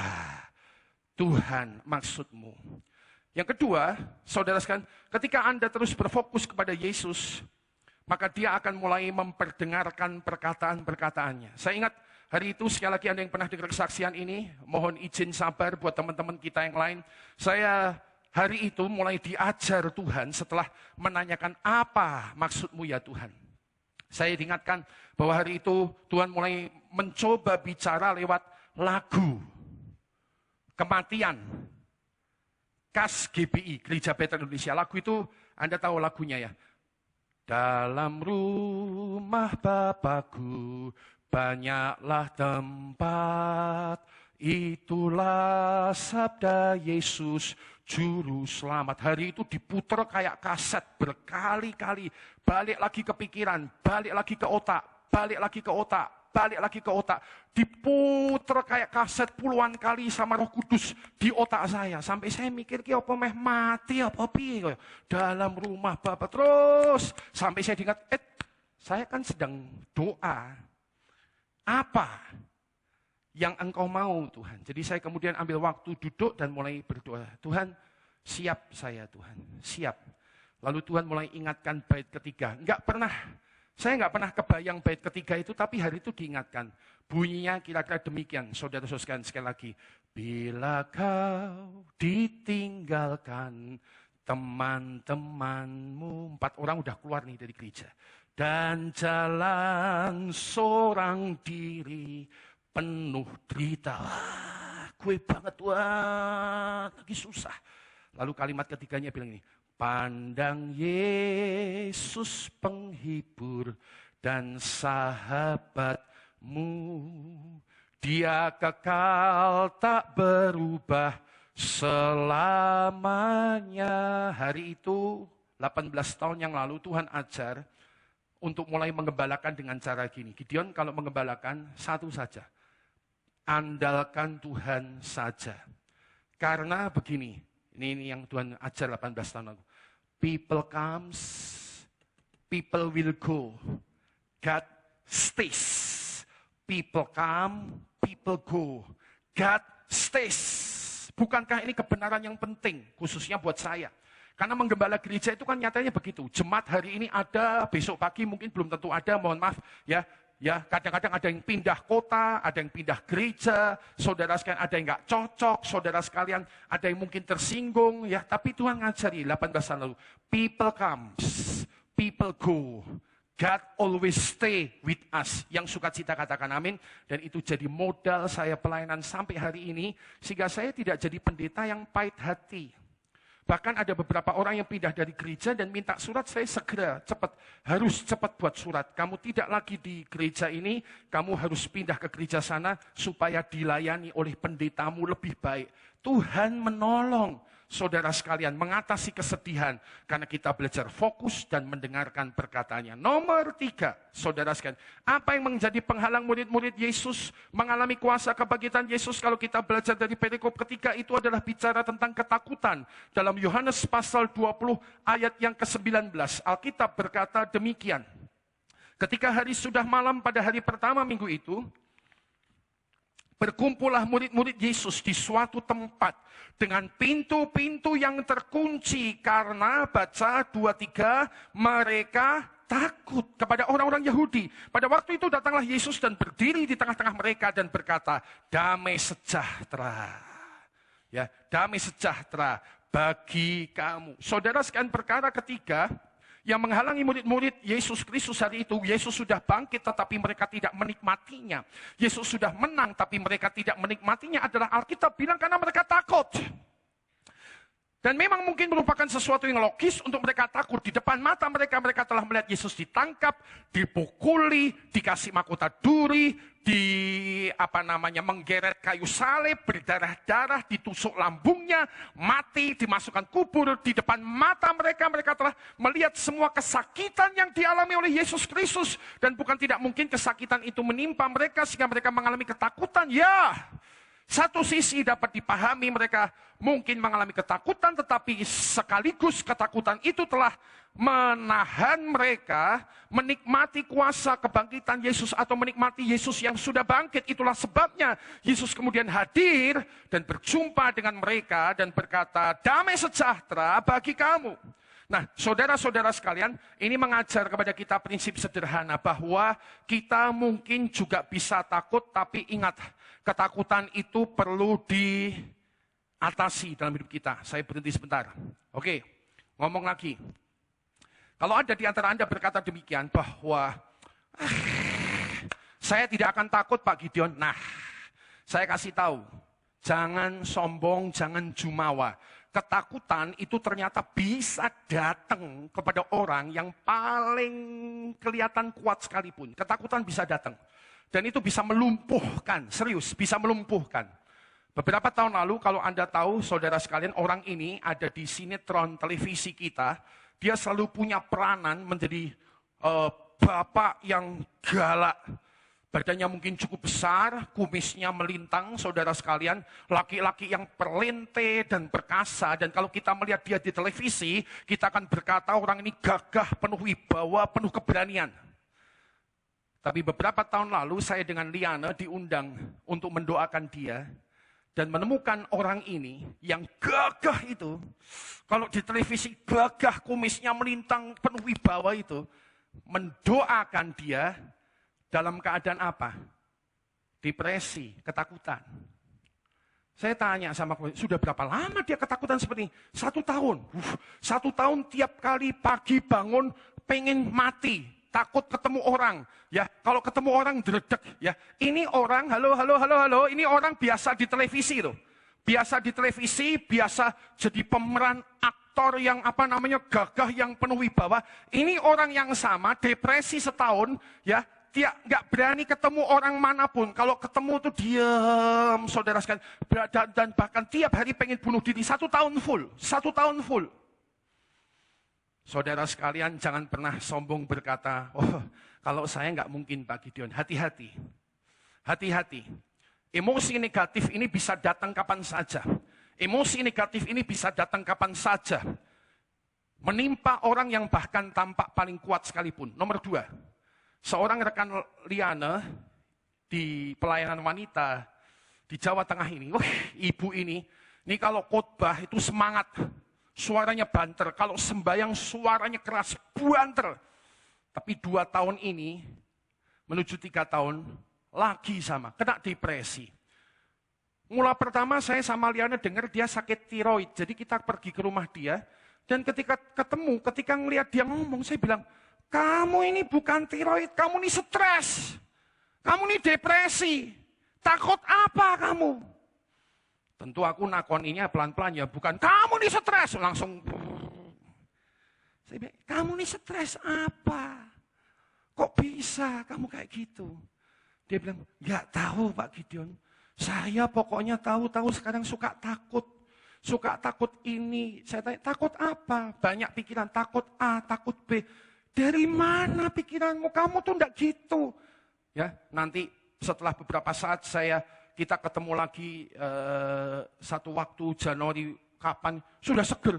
Tuhan maksudmu. Yang kedua, saudara sekalian, ketika Anda terus berfokus kepada Yesus, maka dia akan mulai memperdengarkan perkataan-perkataannya. Saya ingat hari itu, sekali lagi Anda yang pernah dengar kesaksian ini, mohon izin sabar buat teman-teman kita yang lain. Saya hari itu mulai diajar Tuhan setelah menanyakan apa maksudmu ya Tuhan. Saya diingatkan bahwa hari itu Tuhan mulai mencoba bicara lewat lagu kematian. Kas GBI, Gereja Betel Indonesia. Lagu itu, Anda tahu lagunya ya. Dalam rumah Bapakku banyaklah tempat, itulah sabda Yesus Juru Selamat. Hari itu diputer kayak kaset berkali-kali. Balik lagi ke pikiran, balik lagi ke otak, balik lagi ke otak. Balik lagi ke otak, diputer kayak kaset puluhan kali sama Roh Kudus di otak saya. Sampai saya mikir, apa meh mati, apa piye. Dalam rumah Bapak terus. Sampai saya diingat, saya kan sedang doa. Apa yang engkau mau Tuhan? Jadi saya kemudian ambil waktu duduk dan mulai berdoa. Tuhan, siap saya Tuhan, siap. Lalu Tuhan mulai ingatkan bait ketiga. Saya nggak pernah kebayang bait ketiga itu, tapi hari itu diingatkan. Bunyinya kira-kira demikian, saudara-saudara sekali lagi. Bila kau ditinggalkan teman-temanmu, 4 orang udah keluar nih dari gereja. Dan jalan seorang diri penuh derita. Gue banget, wah, lagi susah. Lalu kalimat ketiganya bilang ini. Pandang Yesus penghibur dan sahabatmu. Dia kekal tak berubah selamanya. Hari itu 18 tahun yang lalu Tuhan ajar untuk mulai mengembalakan dengan cara gini. Gideon kalau mengembalakan satu saja. Andalkan Tuhan saja. Karena begini. Ini yang Tuhan ajar 18 tahun lalu. People comes, people will go. God stays. People come, people go. God stays. Bukankah ini kebenaran yang penting, khususnya buat saya? Karena menggembala gereja itu kan nyatanya begitu. Jemaat hari ini ada, besok pagi mungkin belum tentu ada, mohon maaf ya. Ya, kadang-kadang ada yang pindah kota, ada yang pindah gereja, saudara sekalian ada yang nggak cocok, saudara sekalian ada yang mungkin tersinggung, ya. Tapi Tuhan ngajari 18 tahun lalu, people comes, people go. God always stay with us. Yang sukacita katakan amin. Dan itu jadi modal saya pelayanan sampai hari ini, sehingga saya tidak jadi pendeta yang pahit hati. Bahkan ada beberapa orang yang pindah dari gereja dan minta surat, saya segera, harus cepat buat surat. Kamu tidak lagi di gereja ini, kamu harus pindah ke gereja sana supaya dilayani oleh pendetamu lebih baik. Tuhan menolong saudara sekalian mengatasi kesedihan karena kita belajar fokus dan mendengarkan perkataannya. Nomor 3, saudara sekalian, apa yang menjadi penghalang murid-murid Yesus mengalami kuasa kebangkitan Yesus? Kalau kita belajar dari perikop ketiga, itu adalah bicara tentang ketakutan. Dalam Yohanes pasal 20 ayat yang ke-19, Alkitab berkata demikian. Ketika hari sudah malam pada hari pertama minggu itu, berkumpullah murid-murid Yesus di suatu tempat dengan pintu-pintu yang terkunci karena, baca 23, mereka takut kepada orang-orang Yahudi. Pada waktu itu datanglah Yesus dan berdiri di tengah-tengah mereka dan berkata, damai sejahtera. Ya, damai sejahtera bagi kamu. Saudara sekalian, perkara ketiga yang menghalangi murid-murid Yesus Kristus hari itu, Yesus sudah bangkit tetapi mereka tidak menikmatinya. Yesus sudah menang tapi mereka tidak menikmatinya adalah Alkitab bilang karena mereka takut. Dan memang mungkin merupakan sesuatu yang logis untuk mereka takut. Di depan mata mereka, mereka telah melihat Yesus ditangkap, dipukuli, dikasih mahkota duri, menggeret kayu salib, berdarah-darah, ditusuk lambungnya, mati, dimasukkan kubur. Di depan mata mereka, mereka telah melihat semua kesakitan yang dialami oleh Yesus Kristus. Dan bukan tidak mungkin kesakitan itu menimpa mereka sehingga mereka mengalami ketakutan. Ya, satu sisi dapat dipahami mereka mungkin mengalami ketakutan, tetapi sekaligus ketakutan itu telah menahan mereka menikmati kuasa kebangkitan Yesus atau menikmati Yesus yang sudah bangkit. Itulah sebabnya Yesus kemudian hadir dan berjumpa dengan mereka dan berkata, damai sejahtera bagi kamu. Nah, saudara-saudara sekalian, ini mengajar kepada kita prinsip sederhana bahwa kita mungkin juga bisa takut, tapi ingat, ketakutan itu perlu diatasi dalam hidup kita. Saya berhenti sebentar. Oke, ngomong lagi. Kalau ada di antara Anda berkata demikian bahwa saya tidak akan takut Pak Gideon. Nah, saya kasih tahu, jangan sombong, jangan jumawa. Ketakutan itu ternyata bisa datang kepada orang yang paling kelihatan kuat sekalipun. Ketakutan bisa datang. Dan itu bisa melumpuhkan, serius, bisa melumpuhkan. Beberapa tahun lalu, kalau Anda tahu, saudara sekalian, orang ini ada di sinetron televisi kita. Dia selalu punya peranan menjadi bapak yang galak. Badannya mungkin cukup besar, kumisnya melintang, saudara sekalian. Laki-laki yang perlente dan perkasa. Dan kalau kita melihat dia di televisi, kita akan berkata orang ini gagah, penuh wibawa, penuh keberanian. Tapi beberapa tahun lalu saya dengan Liana diundang untuk mendoakan dia. Dan menemukan orang ini yang gagah itu. Kalau di televisi gagah, kumisnya melintang, penuh wibawa itu. Mendoakan dia dalam keadaan apa? Depresi, ketakutan. Saya tanya sama dia, sudah berapa lama dia ketakutan seperti ini? 1 tahun. 1 tahun tiap kali pagi bangun pengen mati. Takut ketemu orang. Ya, kalau ketemu orang dredeg. Ya, ini orang, halo, ini orang biasa di televisi loh. Biasa di televisi, biasa jadi pemeran aktor yang gagah, yang penuh wibawa. Ini orang yang sama, depresi setahun, ya. Dia nggak berani ketemu orang manapun. Kalau ketemu tuh diam, saudara sekalian. Dan bahkan tiap hari pengen bunuh diri. 1 tahun full. 1 tahun full. Saudara sekalian, jangan pernah sombong berkata, oh, kalau saya nggak mungkin Pak Gideon. Hati-hati. Hati-hati. Emosi negatif ini bisa datang kapan saja. Emosi negatif ini bisa datang kapan saja. Menimpa orang yang bahkan tampak paling kuat sekalipun. Nomor 2, seorang rekan Liana di pelayanan wanita di Jawa Tengah ini, ibu ini kalau khotbah itu semangat, suaranya banter. Kalau sembahyang suaranya keras, banter. Tapi 2 tahun ini, menuju 3 tahun, lagi sama, kena depresi. Mula pertama saya sama Liana dengar dia sakit tiroid, jadi kita pergi ke rumah dia, dan ketika ketemu, ketika ngelihat dia ngomong, saya bilang, kamu ini bukan tiroid, kamu ini stres, kamu ini depresi, takut apa kamu? Tentu aku nakoninya pelan-pelan ya, bukan kamu ini stres, langsung. Saya bilang, kamu ini stres apa? Kok bisa kamu kayak gitu? Dia bilang, nggak tahu Pak Gideon. Saya pokoknya tahu-tahu sekarang suka takut. Suka takut ini. Saya tanya, takut apa? Banyak pikiran, takut A, takut B. Dari mana pikiranmu? Kamu tuh nggak gitu. Ya, nanti setelah beberapa saat kita ketemu lagi satu waktu Januari kapan sudah seger.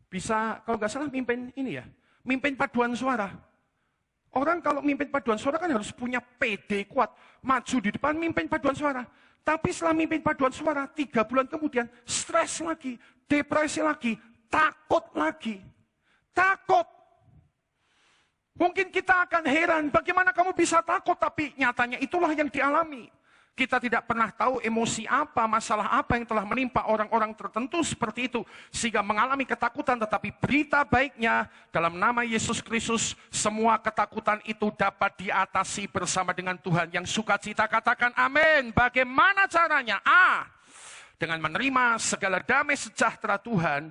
Bisa kalau nggak salah mimpin ini ya, mimpin paduan suara. Orang kalau mimpin paduan suara kan harus punya PD kuat, maju di depan mimpin paduan suara. Tapi setelah mimpin paduan suara, 3 bulan kemudian stres lagi, depresi lagi, takut lagi. Takut. Mungkin kita akan heran, bagaimana kamu bisa takut, tapi nyatanya itulah yang dialami. Kita tidak pernah tahu emosi apa, masalah apa yang telah menimpa orang-orang tertentu seperti itu. Sehingga mengalami ketakutan, tetapi berita baiknya dalam nama Yesus Kristus, semua ketakutan itu dapat diatasi bersama dengan Tuhan. Yang sukacita katakan amin. Bagaimana caranya? Dengan menerima segala damai sejahtera Tuhan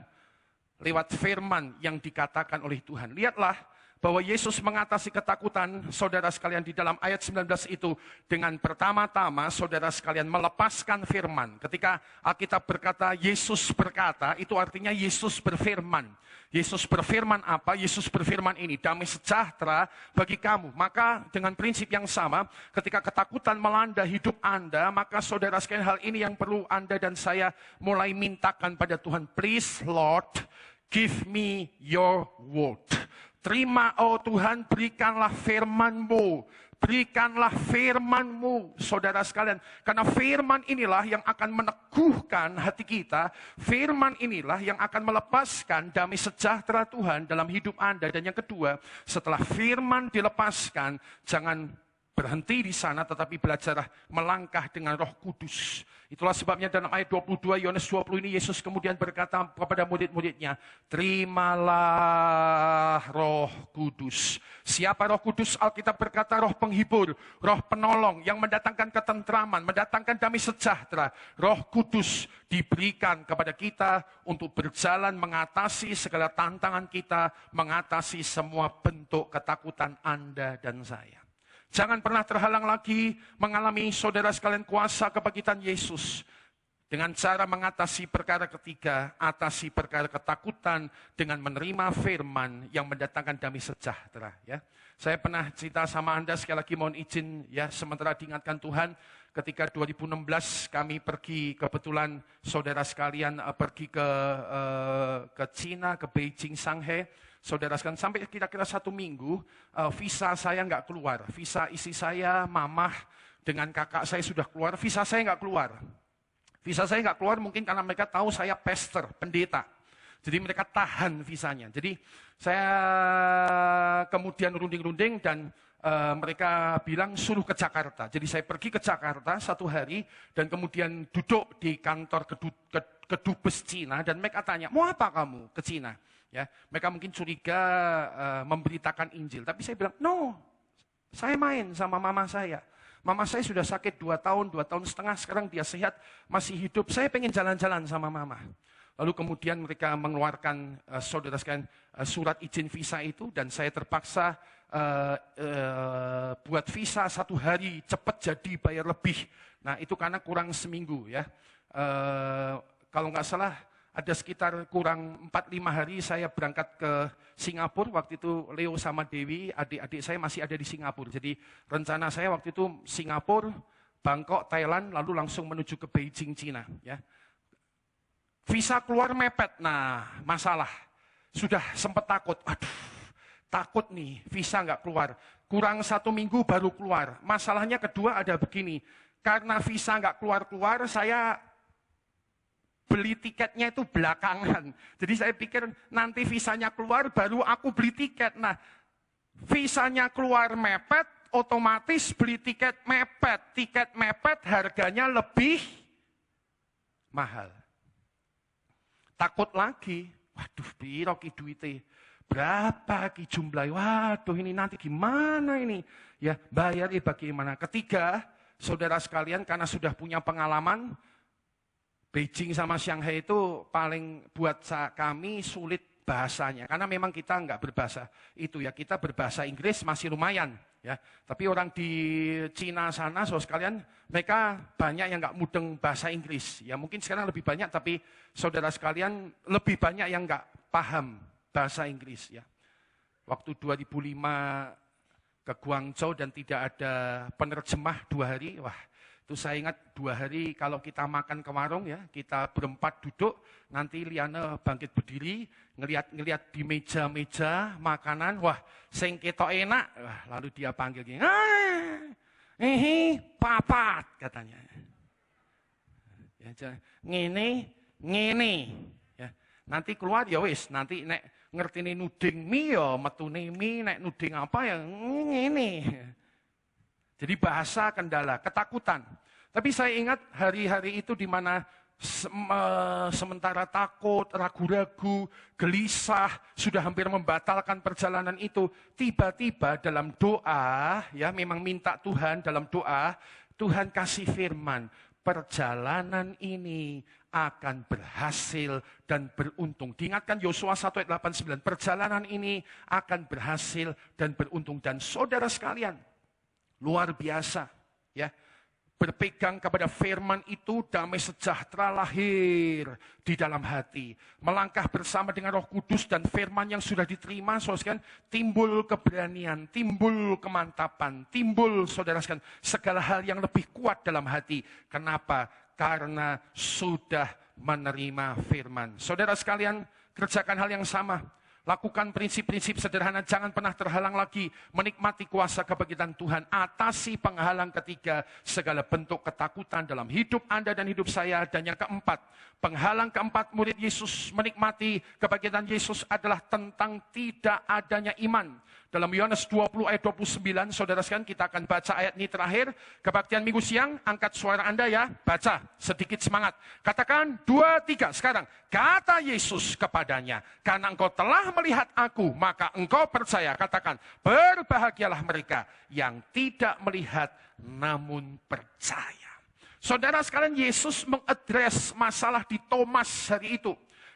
lewat firman yang dikatakan oleh Tuhan. Lihatlah bahwa Yesus mengatasi ketakutan saudara sekalian di dalam ayat 19 itu dengan pertama-tama saudara sekalian melepaskan firman. Ketika Alkitab berkata Yesus berkata, itu artinya Yesus berfirman. Yesus berfirman apa? Yesus berfirman ini, damai sejahtera bagi kamu. Maka dengan prinsip yang sama, ketika ketakutan melanda hidup Anda, maka saudara sekalian hal ini yang perlu Anda dan saya mulai mintakan pada Tuhan. Please Lord, give me your word. Terima, oh Tuhan, berikanlah firman-Mu. Berikanlah firman-Mu, saudara sekalian. Karena firman inilah yang akan meneguhkan hati kita. Firman inilah yang akan melepaskan damai sejahtera Tuhan dalam hidup Anda. Dan yang kedua, setelah firman dilepaskan, jangan berhenti di sana, tetapi belajarlah melangkah dengan Roh Kudus. Itulah sebabnya dalam ayat 22, Yohanes 20 ini, Yesus kemudian berkata kepada murid-muridnya, terimalah Roh Kudus. Siapa Roh Kudus? Alkitab berkata Roh penghibur, Roh penolong yang mendatangkan ketentraman, mendatangkan damai sejahtera. Roh Kudus diberikan kepada kita untuk berjalan mengatasi segala tantangan kita, mengatasi semua bentuk ketakutan Anda dan saya. Jangan pernah terhalang lagi mengalami saudara sekalian kuasa kebangkitan Yesus. Dengan cara mengatasi perkara ketiga, atasi perkara ketakutan dengan menerima firman yang mendatangkan damai sejahtera. Ya, saya pernah cerita sama Anda, sekali lagi mohon izin ya, sementara diingatkan Tuhan, ketika 2016 kami pergi, kebetulan saudara sekalian pergi ke China, ke Beijing, Shanghai. Saudara sekalian, sampai kira-kira 1 minggu, visa saya nggak keluar. Visa istri saya, mamah, dengan kakak saya sudah keluar, visa saya nggak keluar. Visa saya nggak keluar mungkin karena mereka tahu saya pastor, pendeta. Jadi mereka tahan visanya. Jadi saya kemudian runding-runding dan mereka bilang suruh ke Jakarta. Jadi saya pergi ke Jakarta 1 hari dan kemudian duduk di kantor kedubes Cina dan mereka tanya, mau apa kamu ke Cina? Ya, mereka mungkin curiga memberitakan Injil. Tapi saya bilang, no, saya main sama mama saya. Mama saya sudah sakit 2 tahun, 2 tahun setengah, sekarang dia sehat, masih hidup. Saya pengen jalan-jalan sama mama. Lalu kemudian mereka mengeluarkan, saudara sekalian, surat izin visa itu, dan saya terpaksa buat visa 1 hari, cepat jadi, bayar lebih. Nah itu karena kurang seminggu ya. Kalau nggak salah, ada sekitar kurang 4-5 hari saya berangkat ke Singapura. Waktu itu Leo sama Dewi, adik-adik saya masih ada di Singapura. Jadi rencana saya waktu itu Singapura, Bangkok, Thailand, lalu langsung menuju ke Beijing, Cina. Ya. visa keluar mepet. Nah, masalah. Sudah sempat takut. Aduh, takut nih, visa nggak keluar. Kurang 1 minggu baru keluar. Masalahnya kedua ada begini. Karena visa nggak keluar-keluar, saya beli tiketnya itu belakangan. Jadi saya pikir nanti visanya keluar, baru aku beli tiket. Nah, visanya keluar mepet, otomatis beli tiket mepet. Tiket mepet harganya lebih mahal. Takut lagi. Waduh, piro ki duite? Berapa ki jumlah? Waduh, ini nanti gimana ini? Ya, bayar bagaimana? Ketiga, saudara sekalian, karena sudah punya pengalaman, Beijing sama Shanghai itu paling buat kami sulit bahasanya. Karena memang kita nggak berbahasa itu ya, kita berbahasa Inggris masih lumayan. Ya, tapi orang di Cina sana, saudara sekalian, mereka banyak yang nggak mudeng bahasa Inggris. Ya mungkin sekarang lebih banyak, tapi saudara sekalian lebih banyak yang nggak paham bahasa Inggris. Ya, waktu 2005 ke Guangzhou dan tidak ada penerjemah 2 hari, wah itu saya ingat 2 hari kalau kita makan ke warung ya, kita berempat duduk, nanti Liana bangkit berdiri, ngelihat di meja-meja makanan, wah sing ketok enak, wah, lalu dia panggil gini, papat katanya. Ya, ngene, ya. Nanti keluar ya wis, nanti nek ngertine nuding mie ya metune mie, nek nuding apa ya ngene. Jadi bahasa kendala, ketakutan. Tapi saya ingat hari-hari itu di mana sementara takut, ragu-ragu, gelisah, sudah hampir membatalkan perjalanan itu. Tiba-tiba dalam doa, ya memang minta Tuhan dalam doa, Tuhan kasih firman, perjalanan ini akan berhasil dan beruntung. Diingatkan Yosua 1 ayat 8-9, perjalanan ini akan berhasil dan beruntung. Dan saudara sekalian, luar biasa, ya. Berpegang kepada firman itu, damai sejahtera lahir di dalam hati. Melangkah bersama dengan Roh Kudus dan firman yang sudah diterima, saudara sekalian, timbul keberanian, timbul kemantapan, timbul, saudara sekalian, segala hal yang lebih kuat dalam hati. Kenapa? Karena sudah menerima firman. Saudara sekalian, kerjakan hal yang sama. Lakukan prinsip-prinsip sederhana, jangan pernah terhalang lagi menikmati kuasa kebangkitan Tuhan. Atasi penghalang ketiga, segala bentuk ketakutan dalam hidup Anda dan hidup saya. Dan yang keempat, penghalang keempat murid Yesus menikmati kebangkitan Yesus adalah tentang tidak adanya iman. Dalam Yohanes 20 ayat 29, saudara sekalian, kita akan baca ayat ini terakhir. Kebaktian minggu siang, angkat suara Anda ya, baca, sedikit semangat. Katakan 2, 3, sekarang. Kata Yesus kepadanya, karena engkau telah melihat aku, maka engkau percaya. Katakan, berbahagialah mereka yang tidak melihat, namun percaya. Saudara sekalian, Yesus mengadres masalah di Thomas hari itu.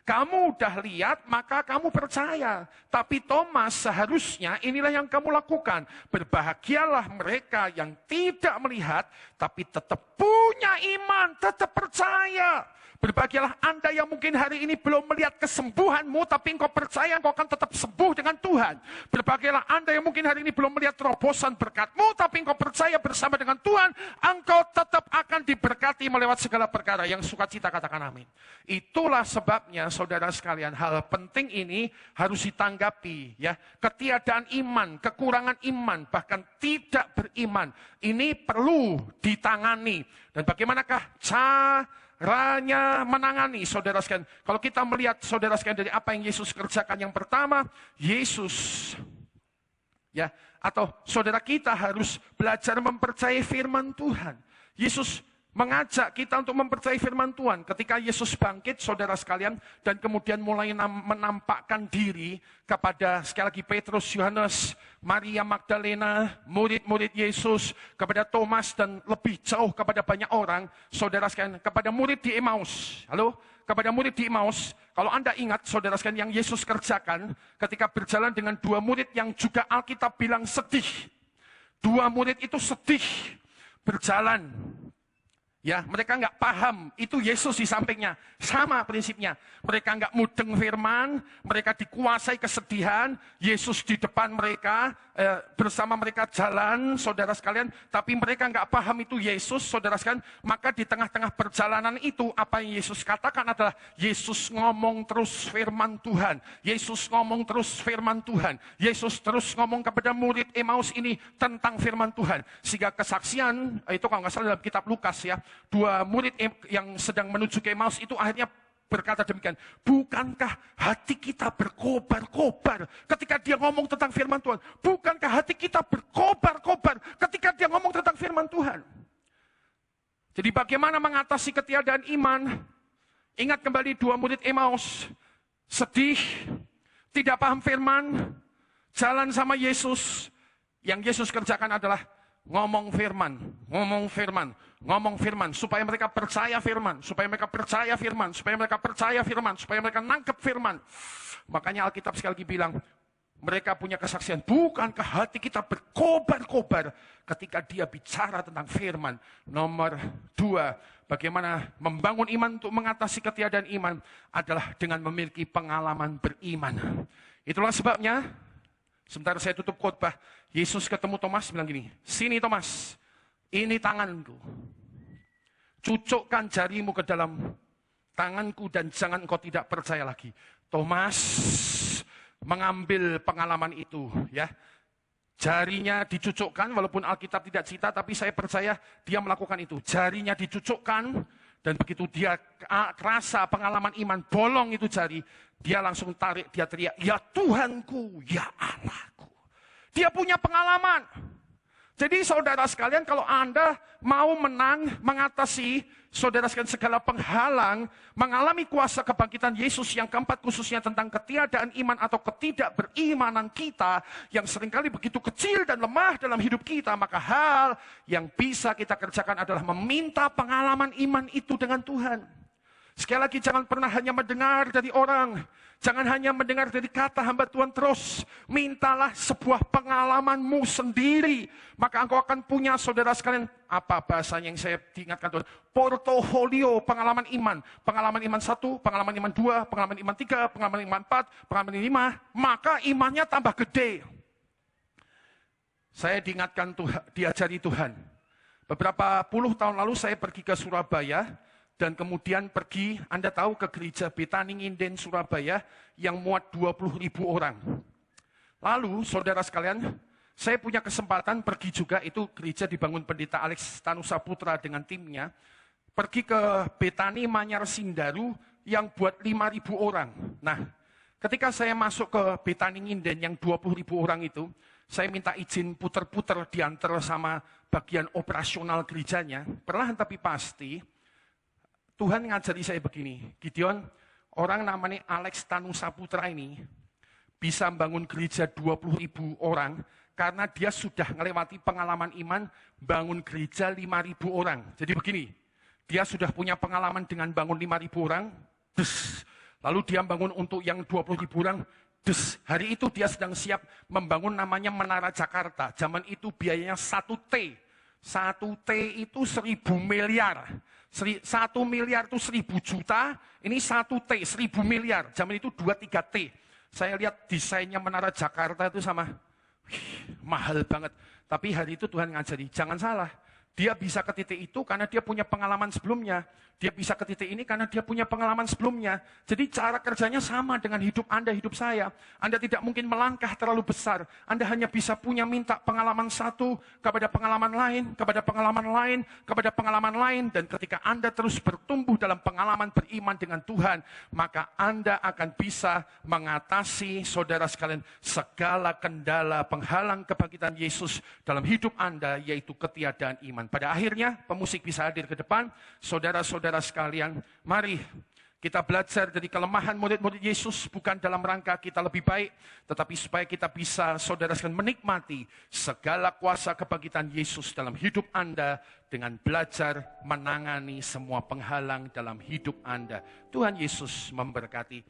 Kamu udah lihat, maka kamu percaya. Tapi Thomas, seharusnya inilah yang kamu lakukan. Berbahagialah mereka yang tidak melihat, tapi tetap punya iman, tetap percaya. Berbahagialah Anda yang mungkin hari ini belum melihat kesembuhanmu, tapi engkau percaya engkau akan tetap sembuh dengan Tuhan. Berbahagialah Anda yang mungkin hari ini belum melihat terobosan berkatmu, tapi engkau percaya bersama dengan Tuhan, engkau tetap akan diberkati melewati segala perkara. Yang sukacita katakan amin. Itulah sebabnya saudara sekalian, hal penting ini harus ditanggapi. Ya, ketiadaan iman, kekurangan iman, bahkan tidak beriman, ini perlu ditangani. Dan bagaimanakah caranya menangani, saudara sekalian? Kalau kita melihat, saudara sekalian, dari apa yang Yesus kerjakan, yang pertama, Yesus, ya, atau saudara kita harus belajar mempercayai firman Tuhan. Yesus mengajak kita untuk mempercayai firman Tuhan. Ketika Yesus bangkit, saudara sekalian, dan kemudian mulai menampakkan diri kepada, sekali lagi, Petrus, Yohanes, Maria Magdalena, murid-murid Yesus, kepada Thomas, dan lebih jauh kepada banyak orang, saudara sekalian, kepada murid di Emmaus. Halo? Kepada murid di Emmaus, kalau Anda ingat, saudara sekalian, yang Yesus kerjakan ketika berjalan dengan 2 murid yang juga Alkitab bilang sedih. 2 murid itu sedih berjalan. Ya, mereka nggak paham, itu Yesus di sampingnya. Sama prinsipnya. Mereka nggak mudeng firman, mereka dikuasai kesedihan, Yesus di depan mereka, bersama mereka jalan, saudara sekalian, tapi mereka nggak paham itu Yesus, saudara sekalian. Maka di tengah-tengah perjalanan itu, apa yang Yesus katakan adalah, Yesus ngomong terus firman Tuhan. Yesus ngomong terus firman Tuhan. Yesus terus ngomong kepada murid Emmaus ini tentang firman Tuhan. Sehingga kesaksian, itu kalau nggak salah dalam kitab Lukas ya, dua murid yang sedang menuju ke Emmaus itu akhirnya berkata demikian, bukankah hati kita berkobar-kobar ketika dia ngomong tentang firman Tuhan? Bukankah hati kita berkobar-kobar ketika dia ngomong tentang firman Tuhan? Jadi bagaimana mengatasi ketiadaan iman? Ingat kembali dua murid Emmaus, sedih, tidak paham firman, jalan sama Yesus. Yang Yesus kerjakan adalah ngomong firman, ngomong firman, ngomong firman, supaya mereka percaya firman, supaya mereka percaya firman, supaya mereka percaya firman, supaya mereka nangkep firman. Makanya Alkitab sekali lagi bilang, mereka punya kesaksian, bukankah hati kita berkobar-kobar ketika dia bicara tentang firman. Nomor 2, bagaimana membangun iman untuk mengatasi ketiadaan iman adalah dengan memiliki pengalaman beriman. Itulah sebabnya, sebentar saya tutup khotbah, Yesus ketemu Thomas bilang gini, sini Thomas, ini tanganku. Cucukkan jarimu ke dalam tanganku dan jangan engkau tidak percaya lagi. Thomas mengambil pengalaman itu, ya. Jarinya dicucukkan, walaupun Alkitab tidak cerita, tapi saya percaya dia melakukan itu. Jarinya dicucukkan, dan begitu dia rasa pengalaman iman, bolong itu jari, dia langsung tarik, dia teriak, ya Tuhanku, ya Allahku. Dia punya pengalaman. Jadi saudara sekalian, kalau Anda mau menang, mengatasi saudara sekalian segala penghalang, mengalami kuasa kebangkitan Yesus yang keempat, khususnya tentang ketiadaan iman atau ketidakberimanan kita, yang seringkali begitu kecil dan lemah dalam hidup kita, maka hal yang bisa kita kerjakan adalah meminta pengalaman iman itu dengan Tuhan. Sekali lagi, jangan pernah hanya mendengar dari orang. Jangan hanya mendengar dari kata hamba Tuhan terus. Mintalah sebuah pengalamanmu sendiri. Maka engkau akan punya, saudara sekalian, apa bahasanya yang saya diingatkan Tuhan? Portofolio pengalaman iman. Pengalaman iman 1, pengalaman iman 2, pengalaman iman 3, pengalaman iman 4, pengalaman iman 5. Maka imannya tambah gede. Saya diingatkan Tuhan, diajari Tuhan. Beberapa puluh tahun lalu saya pergi ke Surabaya. Dan kemudian pergi, Anda tahu, ke gereja Betani Nginden Surabaya yang muat 20.000 orang. Lalu, saudara sekalian, saya punya kesempatan pergi juga, itu gereja dibangun pendeta Alex Tanusaputra dengan timnya, pergi ke Betani Manyar Sindaru yang buat 5.000 orang. Nah, ketika saya masuk ke Betani Nginden yang 20.000 orang itu, saya minta izin puter-puter diantar sama bagian operasional gerejanya. Perlahan tapi pasti, Tuhan ngajari saya begini, Gideon, orang namanya Alex Tanusaputra ini bisa membangun gereja 20.000 orang karena dia sudah melewati pengalaman iman bangun gereja 5.000 orang. Jadi begini, dia sudah punya pengalaman dengan bangun 5.000 orang, lalu dia bangun untuk yang 20.000 orang, hari itu dia sedang siap membangun namanya Menara Jakarta. Zaman itu biayanya 1T. 1T itu 1.000 miliar. 1 miliar itu 1.000 juta, ini 1T, 1.000 miliar. Zaman itu 2-3T. Saya lihat desainnya Menara Jakarta itu sama, mahal banget. Tapi hari itu Tuhan ngajari, jangan salah. Dia bisa ke titik itu karena dia punya pengalaman sebelumnya. Dia bisa ke titik ini karena dia punya pengalaman sebelumnya. Jadi cara kerjanya sama dengan hidup Anda, hidup saya. Anda tidak mungkin melangkah terlalu besar. Anda hanya bisa punya minta pengalaman satu kepada pengalaman lain, kepada pengalaman lain, kepada pengalaman lain. Dan ketika Anda terus bertumbuh dalam pengalaman beriman dengan Tuhan, maka Anda akan bisa mengatasi, saudara sekalian, segala kendala penghalang kebangkitan Yesus dalam hidup Anda, yaitu ketiadaan iman. Pada akhirnya, pemusik bisa hadir ke depan. Saudara-saudara sekalian, mari kita belajar dari kelemahan murid-murid Yesus, bukan dalam rangka kita lebih baik, tetapi supaya kita bisa, saudara sekalian, menikmati segala kuasa kebangkitan Yesus dalam hidup Anda dengan belajar menangani semua penghalang dalam hidup Anda. Tuhan Yesus memberkati.